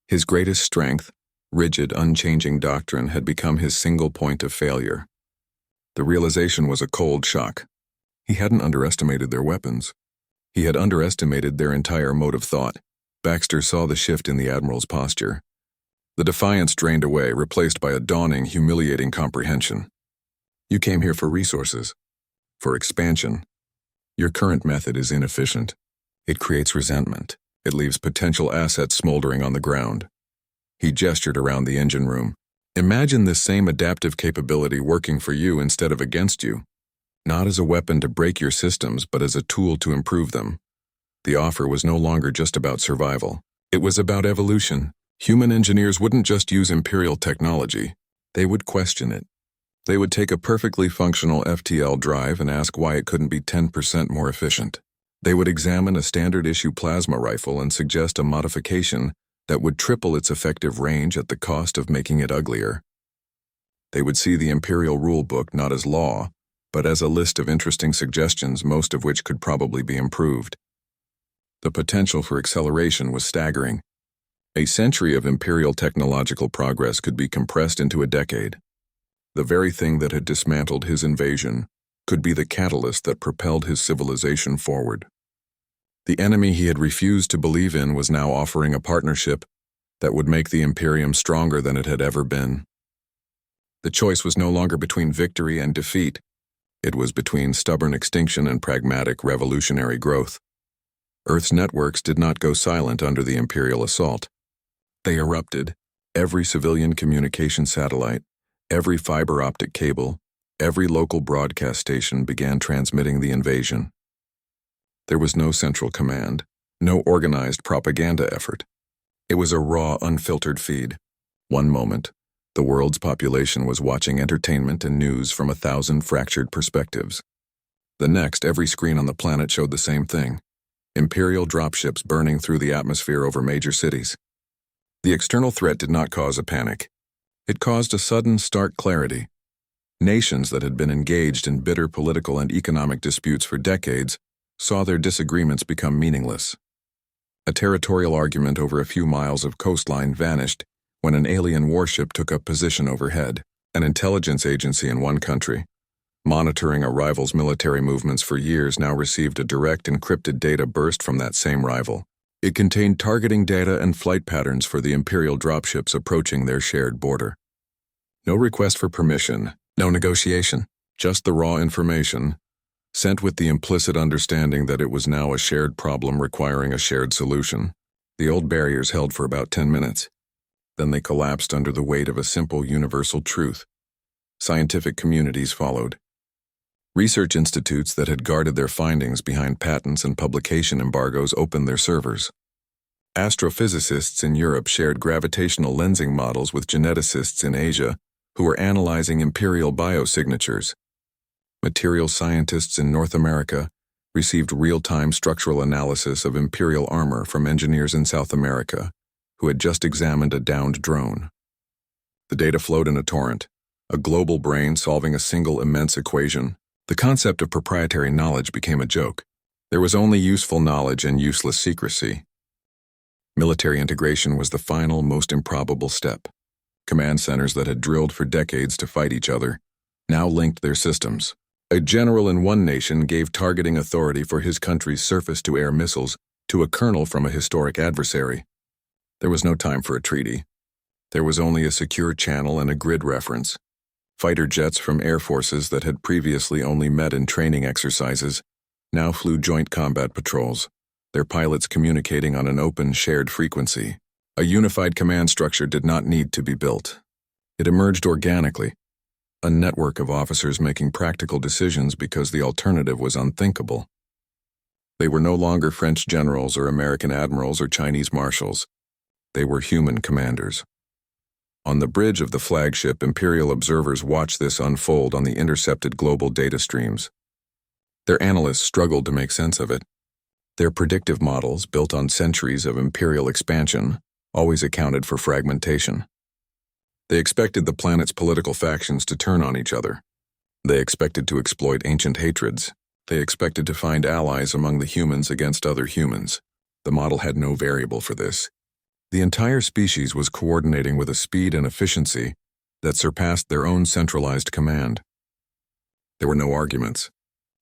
His greatest strength, rigid, unchanging doctrine, had become his single point of failure. The realization was a cold shock. He hadn't underestimated their weapons. He had underestimated their entire mode of thought. Baxter saw the shift in the Admiral's posture. The defiance drained away, replaced by a dawning, humiliating comprehension. "You came here for resources, for expansion. Your current method is inefficient. It creates resentment. It leaves potential assets smoldering on the ground." He gestured around the engine room. Imagine this same adaptive capability working for you instead of against you, not as a weapon to break your systems, but as a tool to improve them. The offer was no longer just about survival. It was about evolution. Human engineers wouldn't just use Imperial technology. They would question it. They would take a perfectly functional FTL drive and ask why it couldn't be 10% more efficient. They would examine a standard-issue plasma rifle and suggest a modification that would triple its effective range at the cost of making it uglier. They would see the Imperial rulebook not as law, but as a list of interesting suggestions, most of which could probably be improved. The potential for acceleration was staggering. A century of Imperial technological progress could be compressed into a decade. The very thing that had dismantled his invasion could be the catalyst that propelled his civilization forward. The enemy he had refused to believe in was now offering a partnership that would make the Imperium stronger than it had ever been. The choice was no longer between victory and defeat. It was between stubborn extinction and pragmatic revolutionary growth. Earth's networks did not go silent under the Imperial assault. They erupted. Every civilian communication satellite, every fiber optic cable, every local broadcast station began transmitting the invasion. There was no central command, no organized propaganda effort. It was a raw, unfiltered feed. One moment, the world's population was watching entertainment and news from 1,000 fractured perspectives. The next, every screen on the planet showed the same thing: Imperial dropships burning through the atmosphere over major cities. The external threat did not cause a panic. It caused a sudden, stark clarity. Nations that had been engaged in bitter political and economic disputes for decades saw their disagreements become meaningless. A territorial argument over a few miles of coastline vanished when an alien warship took up position overhead. An intelligence agency in one country, monitoring a rival's military movements for years, now received a direct encrypted data burst from that same rival. It contained targeting data and flight patterns for the Imperial dropships approaching their shared border. No request for permission, no negotiation, just the raw information, sent with the implicit understanding that it was now a shared problem requiring a shared solution. The old barriers held for about 10 minutes. Then they collapsed under the weight of a simple universal truth. Scientific communities followed. Research institutes that had guarded their findings behind patents and publication embargoes opened their servers. Astrophysicists in Europe shared gravitational lensing models with geneticists in Asia who were analyzing Imperial biosignatures. Material scientists in North America received real-time structural analysis of Imperial armor from engineers in South America who had just examined a downed drone. The data flowed in a torrent, a global brain solving a single immense equation. The concept of proprietary knowledge became a joke. There was only useful knowledge and useless secrecy. Military integration was the final, most improbable step. Command centers that had drilled for decades to fight each other now linked their systems. A general in one nation gave targeting authority for his country's surface-to-air missiles to a colonel from a historic adversary. There was no time for a treaty. There was only a secure channel and a grid reference. Fighter jets from air forces that had previously only met in training exercises now flew joint combat patrols, their pilots communicating on an open, shared frequency. A unified command structure did not need to be built. It emerged organically, a network of officers making practical decisions because the alternative was unthinkable. They were no longer French generals or American admirals or Chinese marshals. They were human commanders. On the bridge of the flagship, Imperial observers watched this unfold on the intercepted global data streams. Their analysts struggled to make sense of it. Their predictive models, built on centuries of Imperial expansion, always accounted for fragmentation. They expected the planet's political factions to turn on each other. They expected to exploit ancient hatreds. They expected to find allies among the humans against other humans. The model had no variable for this. The entire species was coordinating with a speed and efficiency that surpassed their own centralized command. There were no arguments,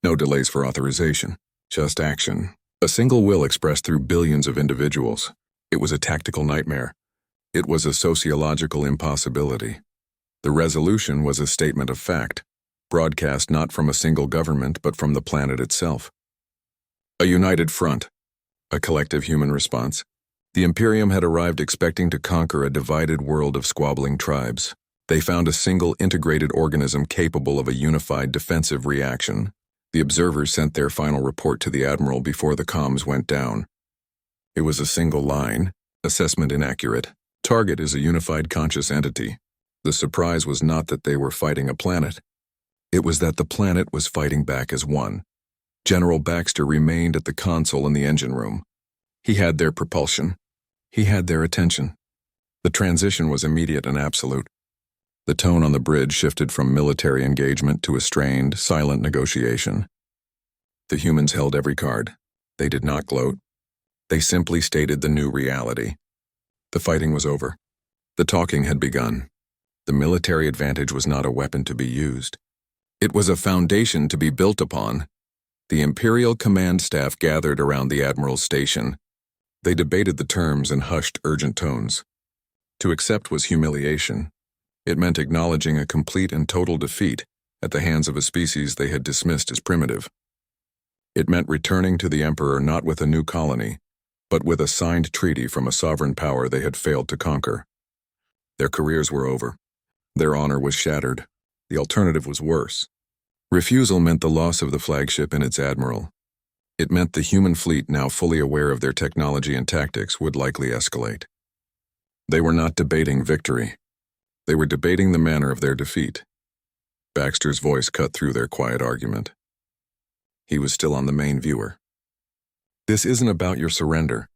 no delays for authorization, just action. A single will expressed through billions of individuals. It was a tactical nightmare. It was a sociological impossibility. The resolution was a statement of fact, broadcast not from a single government but from the planet itself. A united front, a collective human response. The Imperium had arrived expecting to conquer a divided world of squabbling tribes. They found a single integrated organism capable of a unified defensive reaction. The observers sent their final report to the Admiral before the comms went down. It was a single line, assessment inaccurate. Target is a unified conscious entity. The surprise was not that they were fighting a planet. It was that the planet was fighting back as one. General Baxter remained at the console in the engine room. He had their propulsion. He had their attention. The transition was immediate and absolute. The tone on the bridge shifted from military engagement to a strained, silent negotiation. The humans held every card. They did not gloat. They simply stated the new reality. The fighting was over. The talking had begun. The military advantage was not a weapon to be used. It was a foundation to be built upon. The Imperial command staff gathered around the Admiral's station. They debated the terms in hushed, urgent tones. To accept was humiliation. It meant acknowledging a complete and total defeat at the hands of a species they had dismissed as primitive. It meant returning to the Emperor not with a new colony, but with a signed treaty from a sovereign power they had failed to conquer. Their careers were over. Their honor was shattered. The alternative was worse. Refusal meant the loss of the flagship and its admiral. It meant the human fleet, now fully aware of their technology and tactics, would likely escalate. They were not debating victory. They were debating the manner of their defeat. Baxter's voice cut through their quiet argument. He was still on the main viewer. This isn't about your surrender.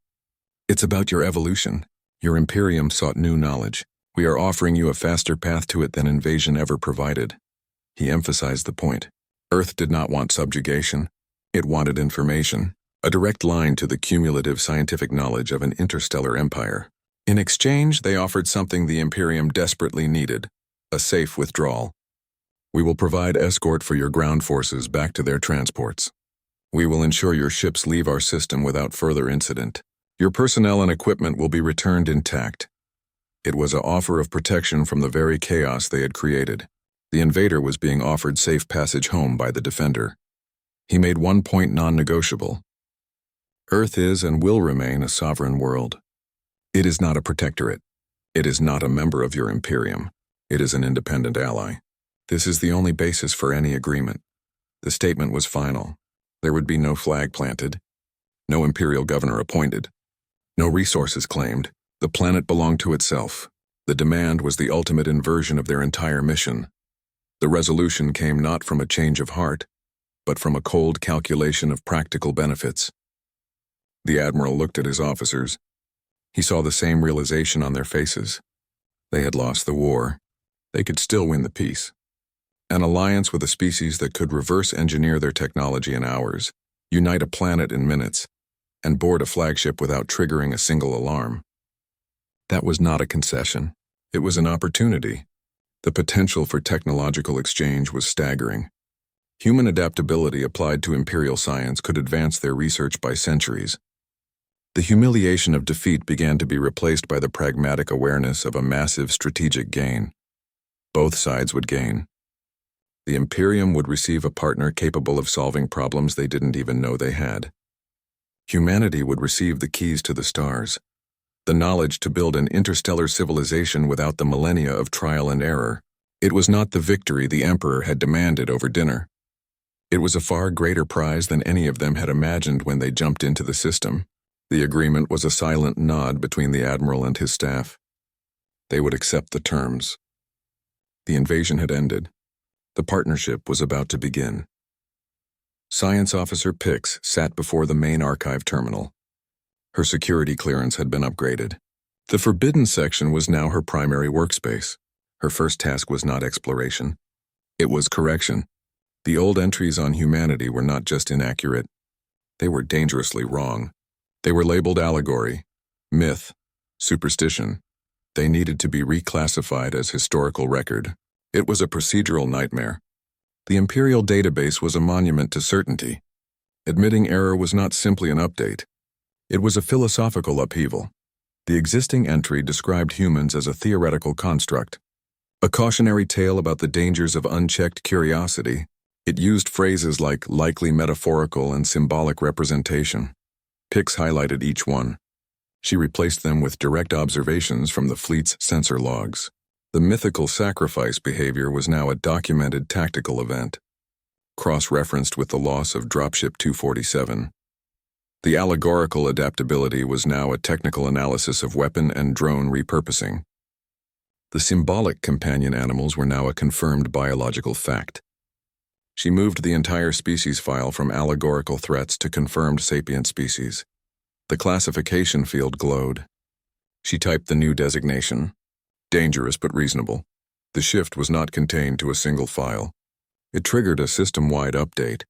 It's about your evolution. Your Imperium sought new knowledge. We are offering you a faster path to it than invasion ever provided. He emphasized the point. Earth did not want subjugation. It wanted information, a direct line to the cumulative scientific knowledge of an interstellar empire. In exchange, they offered something the Imperium desperately needed, a safe withdrawal. We will provide escort for your ground forces back to their transports. We will ensure your ships leave our system without further incident. Your personnel and equipment will be returned intact. It was an offer of protection from the very chaos they had created. The invader was being offered safe passage home by the defender. He made one point non-negotiable. Earth is and will remain a sovereign world. It is not a protectorate. It is not a member of your Imperium. It is an independent ally. This is the only basis for any agreement. The statement was final. There would be no flag planted, no Imperial governor appointed, no resources claimed. The planet belonged to itself. The demand was the ultimate inversion of their entire mission. The resolution came not from a change of heart, but from a cold calculation of practical benefits. The Admiral looked at his officers. He saw the same realization on their faces. They had lost the war. They could still win the peace. An alliance with a species that could reverse engineer their technology in hours, unite a planet in minutes, and board a flagship without triggering a single alarm. That was not a concession. It was an opportunity. The potential for technological exchange was staggering. Human adaptability applied to Imperial science could advance their research by centuries. The humiliation of defeat began to be replaced by the pragmatic awareness of a massive strategic gain. Both sides would gain. The Imperium would receive a partner capable of solving problems they didn't even know they had. Humanity would receive the keys to the stars, the knowledge to build an interstellar civilization without the millennia of trial and error. It was not the victory the Emperor had demanded over dinner. It was a far greater prize than any of them had imagined when they jumped into the system. The agreement was a silent nod between the Admiral and his staff. They would accept the terms. The invasion had ended. The partnership was about to begin. Science Officer Pix sat before the main archive terminal. Her security clearance had been upgraded. The forbidden section was now her primary workspace. Her first task was not exploration. It was correction. The old entries on humanity were not just inaccurate. They were dangerously wrong. They were labeled allegory, myth, superstition. They needed to be reclassified as historical record. It was a procedural nightmare. The Imperial database was a monument to certainty. Admitting error was not simply an update. It was a philosophical upheaval. The existing entry described humans as a theoretical construct, a cautionary tale about the dangers of unchecked curiosity. It used phrases like likely metaphorical and symbolic representation. Pix highlighted each one. She replaced them with direct observations from the fleet's sensor logs. The mythical sacrifice behavior was now a documented tactical event, cross-referenced with the loss of Dropship 247. The allegorical adaptability was now a technical analysis of weapon and drone repurposing. The symbolic companion animals were now a confirmed biological fact. She moved the entire species file from allegorical threats to confirmed sapient species. The classification field glowed. She typed the new designation. Dangerous but reasonable. The shift was not contained to a single file. It triggered a system-wide update.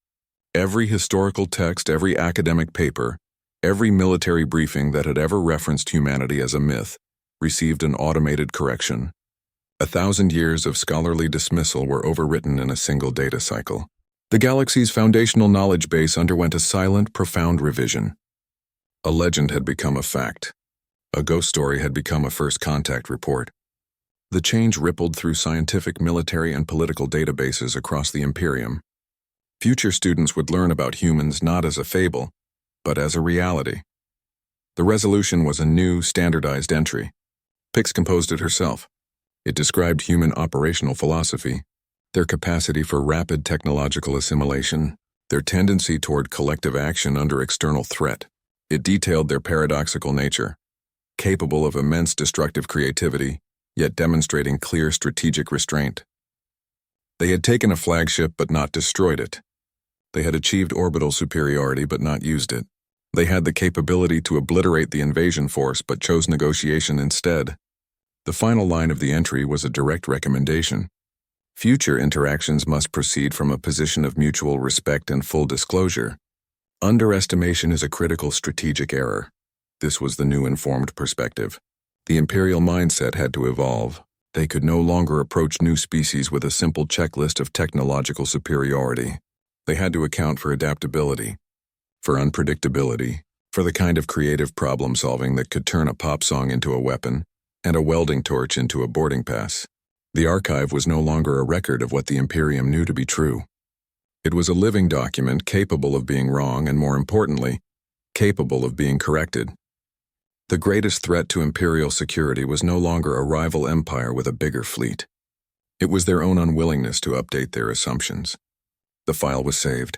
Every historical text, every academic paper, every military briefing that had ever referenced humanity as a myth received an automated correction. 1,000 years of scholarly dismissal were overwritten in a single data cycle. The galaxy's foundational knowledge base underwent a silent, profound revision. A legend had become a fact. A ghost story had become a first contact report. The change rippled through scientific, military, and political databases across the Imperium. Future students would learn about humans not as a fable, but as a reality. The resolution was a new, standardized entry. Pix composed it herself. It described human operational philosophy, their capacity for rapid technological assimilation, their tendency toward collective action under external threat. It detailed their paradoxical nature, capable of immense destructive creativity, yet demonstrating clear strategic restraint. They had taken a flagship but not destroyed it. They had achieved orbital superiority but not used it. They had the capability to obliterate the invasion force but chose negotiation instead. The final line of the entry was a direct recommendation. Future interactions must proceed from a position of mutual respect and full disclosure. Underestimation is a critical strategic error. This was the new informed perspective. The Imperial mindset had to evolve. They could no longer approach new species with a simple checklist of technological superiority. They had to account for adaptability, for unpredictability, for the kind of creative problem-solving that could turn a pop song into a weapon and a welding torch into a boarding pass. The archive was no longer a record of what the Imperium knew to be true. It was a living document capable of being wrong and, more importantly, capable of being corrected. The greatest threat to Imperial security was no longer a rival empire with a bigger fleet. It was their own unwillingness to update their assumptions. The file was saved.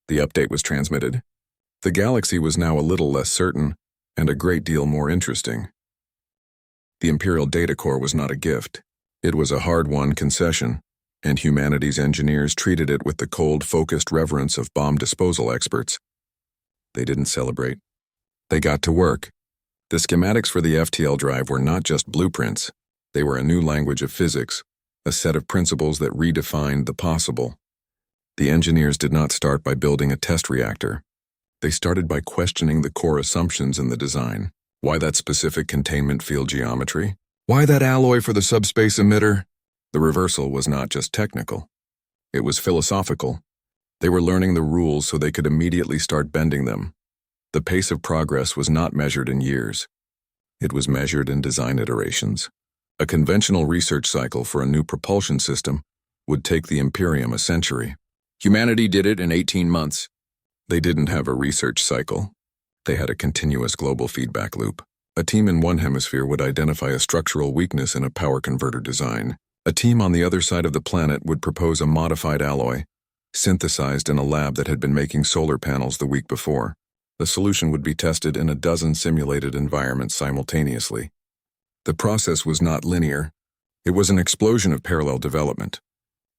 The update was transmitted. The galaxy was now a little less certain and a great deal more interesting. The Imperial Data Core was not a gift. It was a hard-won concession, and humanity's engineers treated it with the cold, focused reverence of bomb disposal experts. They didn't celebrate. They got to work. The schematics for the FTL drive were not just blueprints. They were a new language of physics, a set of principles that redefined the possible. The engineers did not start by building a test reactor. They started by questioning the core assumptions in the design. Why that specific containment field geometry? Why that alloy for the subspace emitter? The reversal was not just technical. It was philosophical. They were learning the rules so they could immediately start bending them. The pace of progress was not measured in years. It was measured in design iterations. A conventional research cycle for a new propulsion system would take the Imperium a century. Humanity did it in 18 months. They didn't have a research cycle. They had a continuous global feedback loop. A team in one hemisphere would identify a structural weakness in a power converter design. A team on the other side of the planet would propose a modified alloy, synthesized in a lab that had been making solar panels the week before. The solution would be tested in a dozen simulated environments simultaneously. The process was not linear. It was an explosion of parallel development.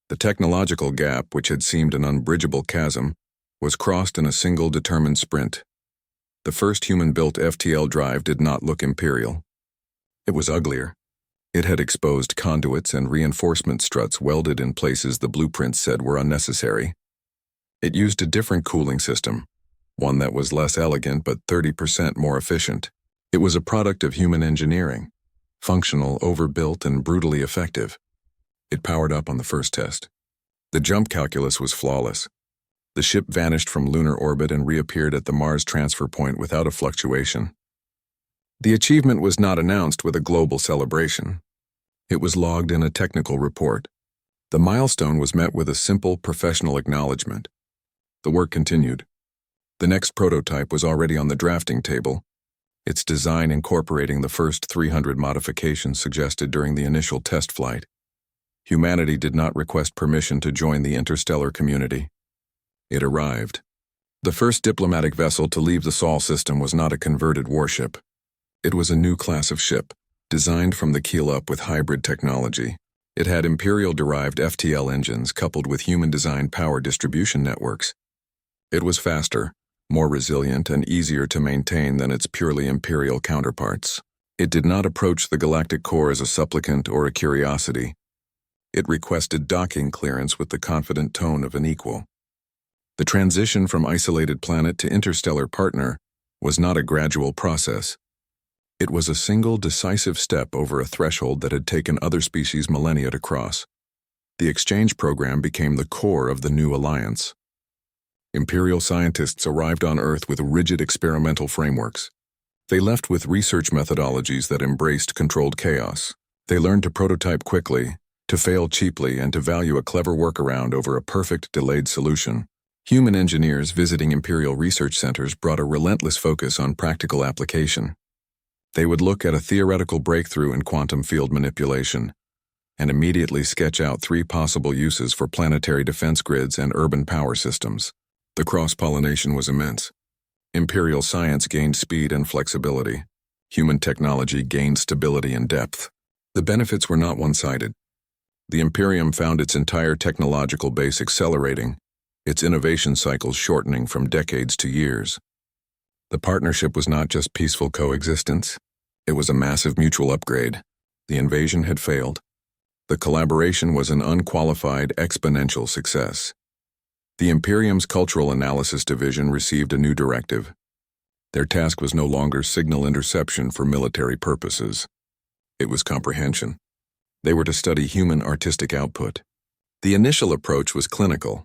The technological gap, which had seemed an unbridgeable chasm, was crossed in a single determined sprint. The first human-built FTL drive did not look imperial. It was uglier. It had exposed conduits and reinforcement struts welded in places the blueprints said were unnecessary. It used a different cooling system, one that was less elegant but 30% more efficient. It was a product of human engineering, functional, overbuilt, and brutally effective. It powered up on the first test. The jump calculus was flawless. The ship vanished from lunar orbit and reappeared at the Mars transfer point without a fluctuation. The achievement was not announced with a global celebration. It was logged in a technical report. The milestone was met with a simple professional acknowledgement. The work continued. The next prototype was already on the drafting table. its design incorporating the first 300 modifications suggested during the initial test flight. Humanity did not request permission to join the interstellar community. It arrived. The first diplomatic vessel to leave the Sol system was not a converted warship. It was a new class of ship, designed from the keel up with hybrid technology. It had Imperial-derived FTL engines coupled with human-designed power distribution networks. It was faster, more resilient, and easier to maintain than its purely Imperial counterparts. It did not approach the galactic core as a supplicant or a curiosity. It requested docking clearance with the confident tone of an equal. The transition from isolated planet to interstellar partner was not a gradual process. It was a single decisive step over a threshold that had taken other species millennia to cross. The exchange program became the core of the new alliance. Imperial scientists arrived on Earth with rigid experimental frameworks. They left with research methodologies that embraced controlled chaos. They learned to prototype quickly, to fail cheaply, and to value a clever workaround over a perfect delayed solution. Human engineers visiting Imperial research centers brought a relentless focus on practical application. They would look at a theoretical breakthrough in quantum field manipulation and immediately sketch out 3 possible uses for planetary defense grids and urban power systems. The cross-pollination was immense. Imperial science gained speed and flexibility. Human technology gained stability and depth. The benefits were not one-sided. The Imperium found its entire technological base accelerating, its innovation cycles shortening from decades to years. The partnership was not just peaceful coexistence. It was a massive mutual upgrade. The invasion had failed. The collaboration was an unqualified, exponential success. The Imperium's Cultural Analysis Division received a new directive. Their task was no longer signal interception for military purposes. It was comprehension. They were to study human artistic output. The initial approach was clinical.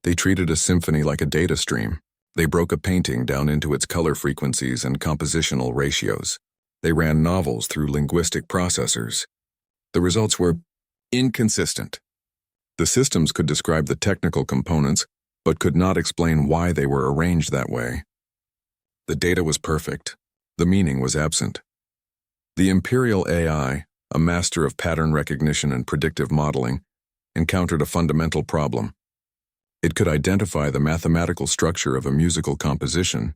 They treated a symphony like a data stream. They broke a painting down into its color frequencies and compositional ratios. They ran novels through linguistic processors. The results were inconsistent. The systems could describe the technical components, but could not explain why they were arranged that way. The data was perfect. The meaning was absent. The Imperial AI, a master of pattern recognition and predictive modeling, encountered a fundamental problem. It could identify the mathematical structure of a musical composition,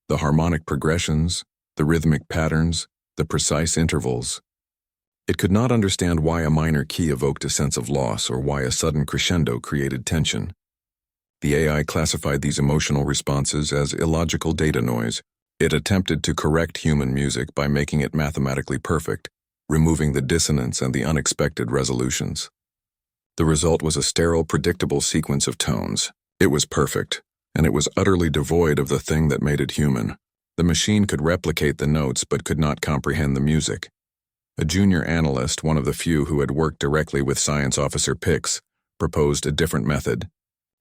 the harmonic progressions, the rhythmic patterns, the precise intervals. It could not understand why a minor key evoked a sense of loss or why a sudden crescendo created tension. The AI classified these emotional responses as illogical data noise. It attempted to correct human music by making it mathematically perfect, removing the dissonance and the unexpected resolutions. The result was a sterile, predictable sequence of tones. It was perfect, and it was utterly devoid of the thing that made it human. The machine could replicate the notes but could not comprehend the music. A junior analyst, one of the few who had worked directly with Science Officer Pix, proposed a different method.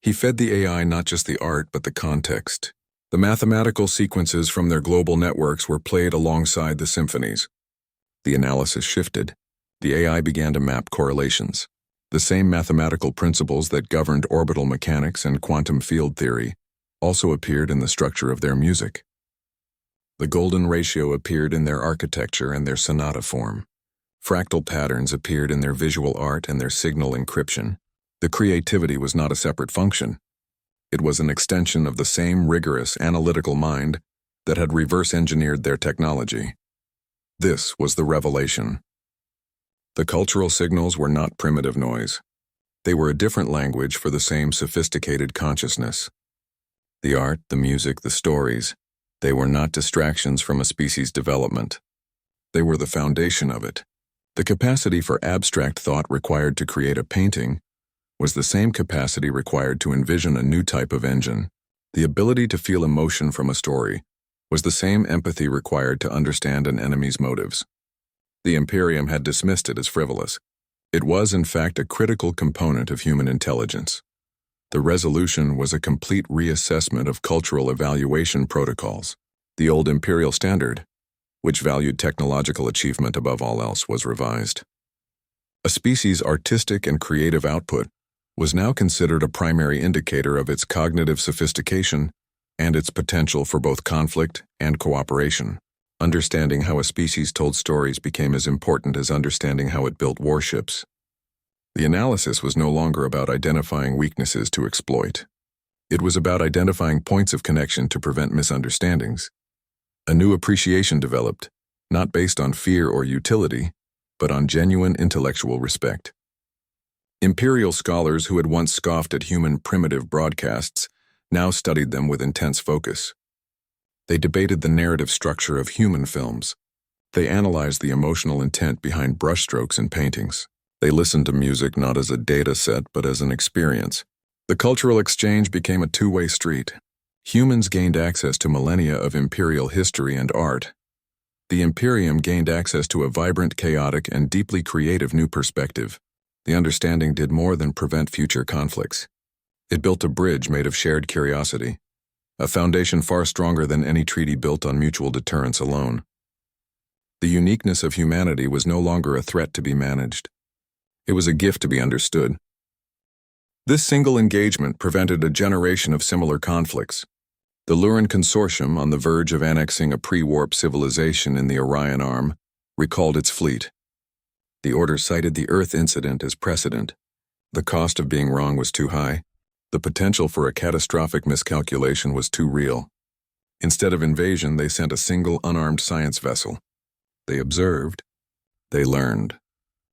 He fed the AI not just the art but the context. The mathematical sequences from their global networks were played alongside the symphonies. The analysis shifted. The AI began to map correlations. The same mathematical principles that governed orbital mechanics and quantum field theory also appeared in the structure of their music. The golden ratio appeared in their architecture and their sonata form. Fractal patterns appeared in their visual art and their signal encryption. The creativity was not a separate function. It was an extension of the same rigorous analytical mind that had reverse-engineered their technology. This was the revelation. The cultural signals were not primitive noise. They were a different language for the same sophisticated consciousness. The art, the music, the stories, they were not distractions from a species' development. They were the foundation of it. The capacity for abstract thought required to create a painting was the same capacity required to envision a new type of engine. The ability to feel emotion from a story was the same empathy required to understand an enemy's motives. The Imperium had dismissed it as frivolous. It was, in fact, a critical component of human intelligence. The resolution was a complete reassessment of cultural evaluation protocols. The old imperial standard, which valued technological achievement above all else, was revised. A species' artistic and creative output was now considered a primary indicator of its cognitive sophistication and its potential for both conflict and cooperation. Understanding how a species told stories became as important as understanding how it built warships. The analysis was no longer about identifying weaknesses to exploit. It was about identifying points of connection to prevent misunderstandings. A new appreciation developed, not based on fear or utility, but on genuine intellectual respect. Imperial scholars who had once scoffed at human primitive broadcasts now studied them with intense focus. They debated the narrative structure of human films. They analyzed the emotional intent behind brushstrokes in paintings. They listened to music not as a data set but as an experience. The cultural exchange became a two-way street. Humans gained access to millennia of imperial history and art. The Imperium gained access to a vibrant, chaotic, and deeply creative new perspective. The understanding did more than prevent future conflicts. It built a bridge made of shared curiosity, a foundation far stronger than any treaty built on mutual deterrence alone. The uniqueness of humanity was no longer a threat to be managed. It was a gift to be understood. This single engagement prevented a generation of similar conflicts. The Luran Consortium, on the verge of annexing a pre-warp civilization in the Orion Arm, recalled its fleet. The Order cited the Earth incident as precedent. The cost of being wrong was too high. The potential for a catastrophic miscalculation was too real. Instead of invasion, they sent a single unarmed science vessel. They observed. They learned.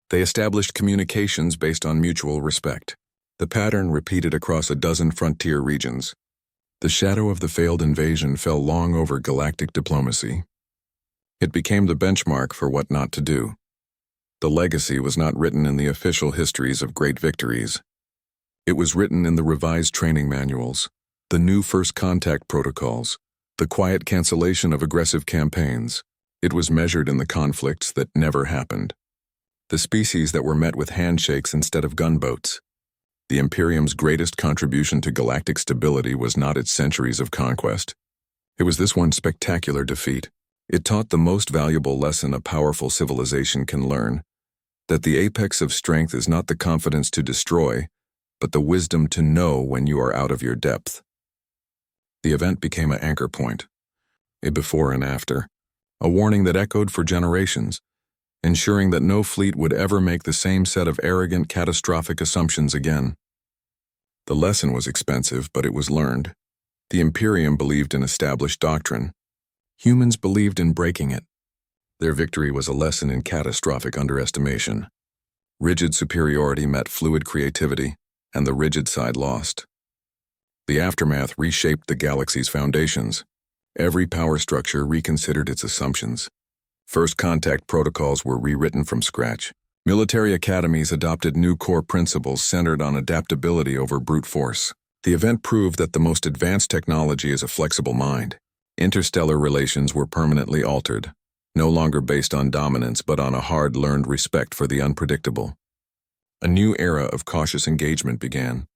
They established communications based on mutual respect. The pattern repeated across a dozen frontier regions. The shadow of the failed invasion fell long over galactic diplomacy. It became the benchmark for what not to do. The legacy was not written in the official histories of great victories. It was written in the revised training manuals, the new first contact protocols, the quiet cancellation of aggressive campaigns. It was measured in the conflicts that never happened. The species that were met with handshakes instead of gunboats. The Imperium's greatest contribution to galactic stability was not its centuries of conquest. It was this one spectacular defeat. It taught the most valuable lesson a powerful civilization can learn, that the apex of strength is not the confidence to destroy, but the wisdom to know when you are out of your depth. The event became an anchor point, a before and after, a warning that echoed for generations, ensuring that no fleet would ever make the same set of arrogant, catastrophic assumptions again. The lesson was expensive, but it was learned. The Imperium believed in established doctrine. Humans believed in breaking it. Their victory was a lesson in catastrophic underestimation. Rigid superiority met fluid creativity, and the rigid side lost. The aftermath reshaped the galaxy's foundations. Every power structure reconsidered its assumptions. First contact protocols were rewritten from scratch. Military academies adopted new core principles centered on adaptability over brute force. The event proved that the most advanced technology is a flexible mind. Interstellar relations were permanently altered, no longer based on dominance but on a hard-learned respect for the unpredictable. A new era of cautious engagement began.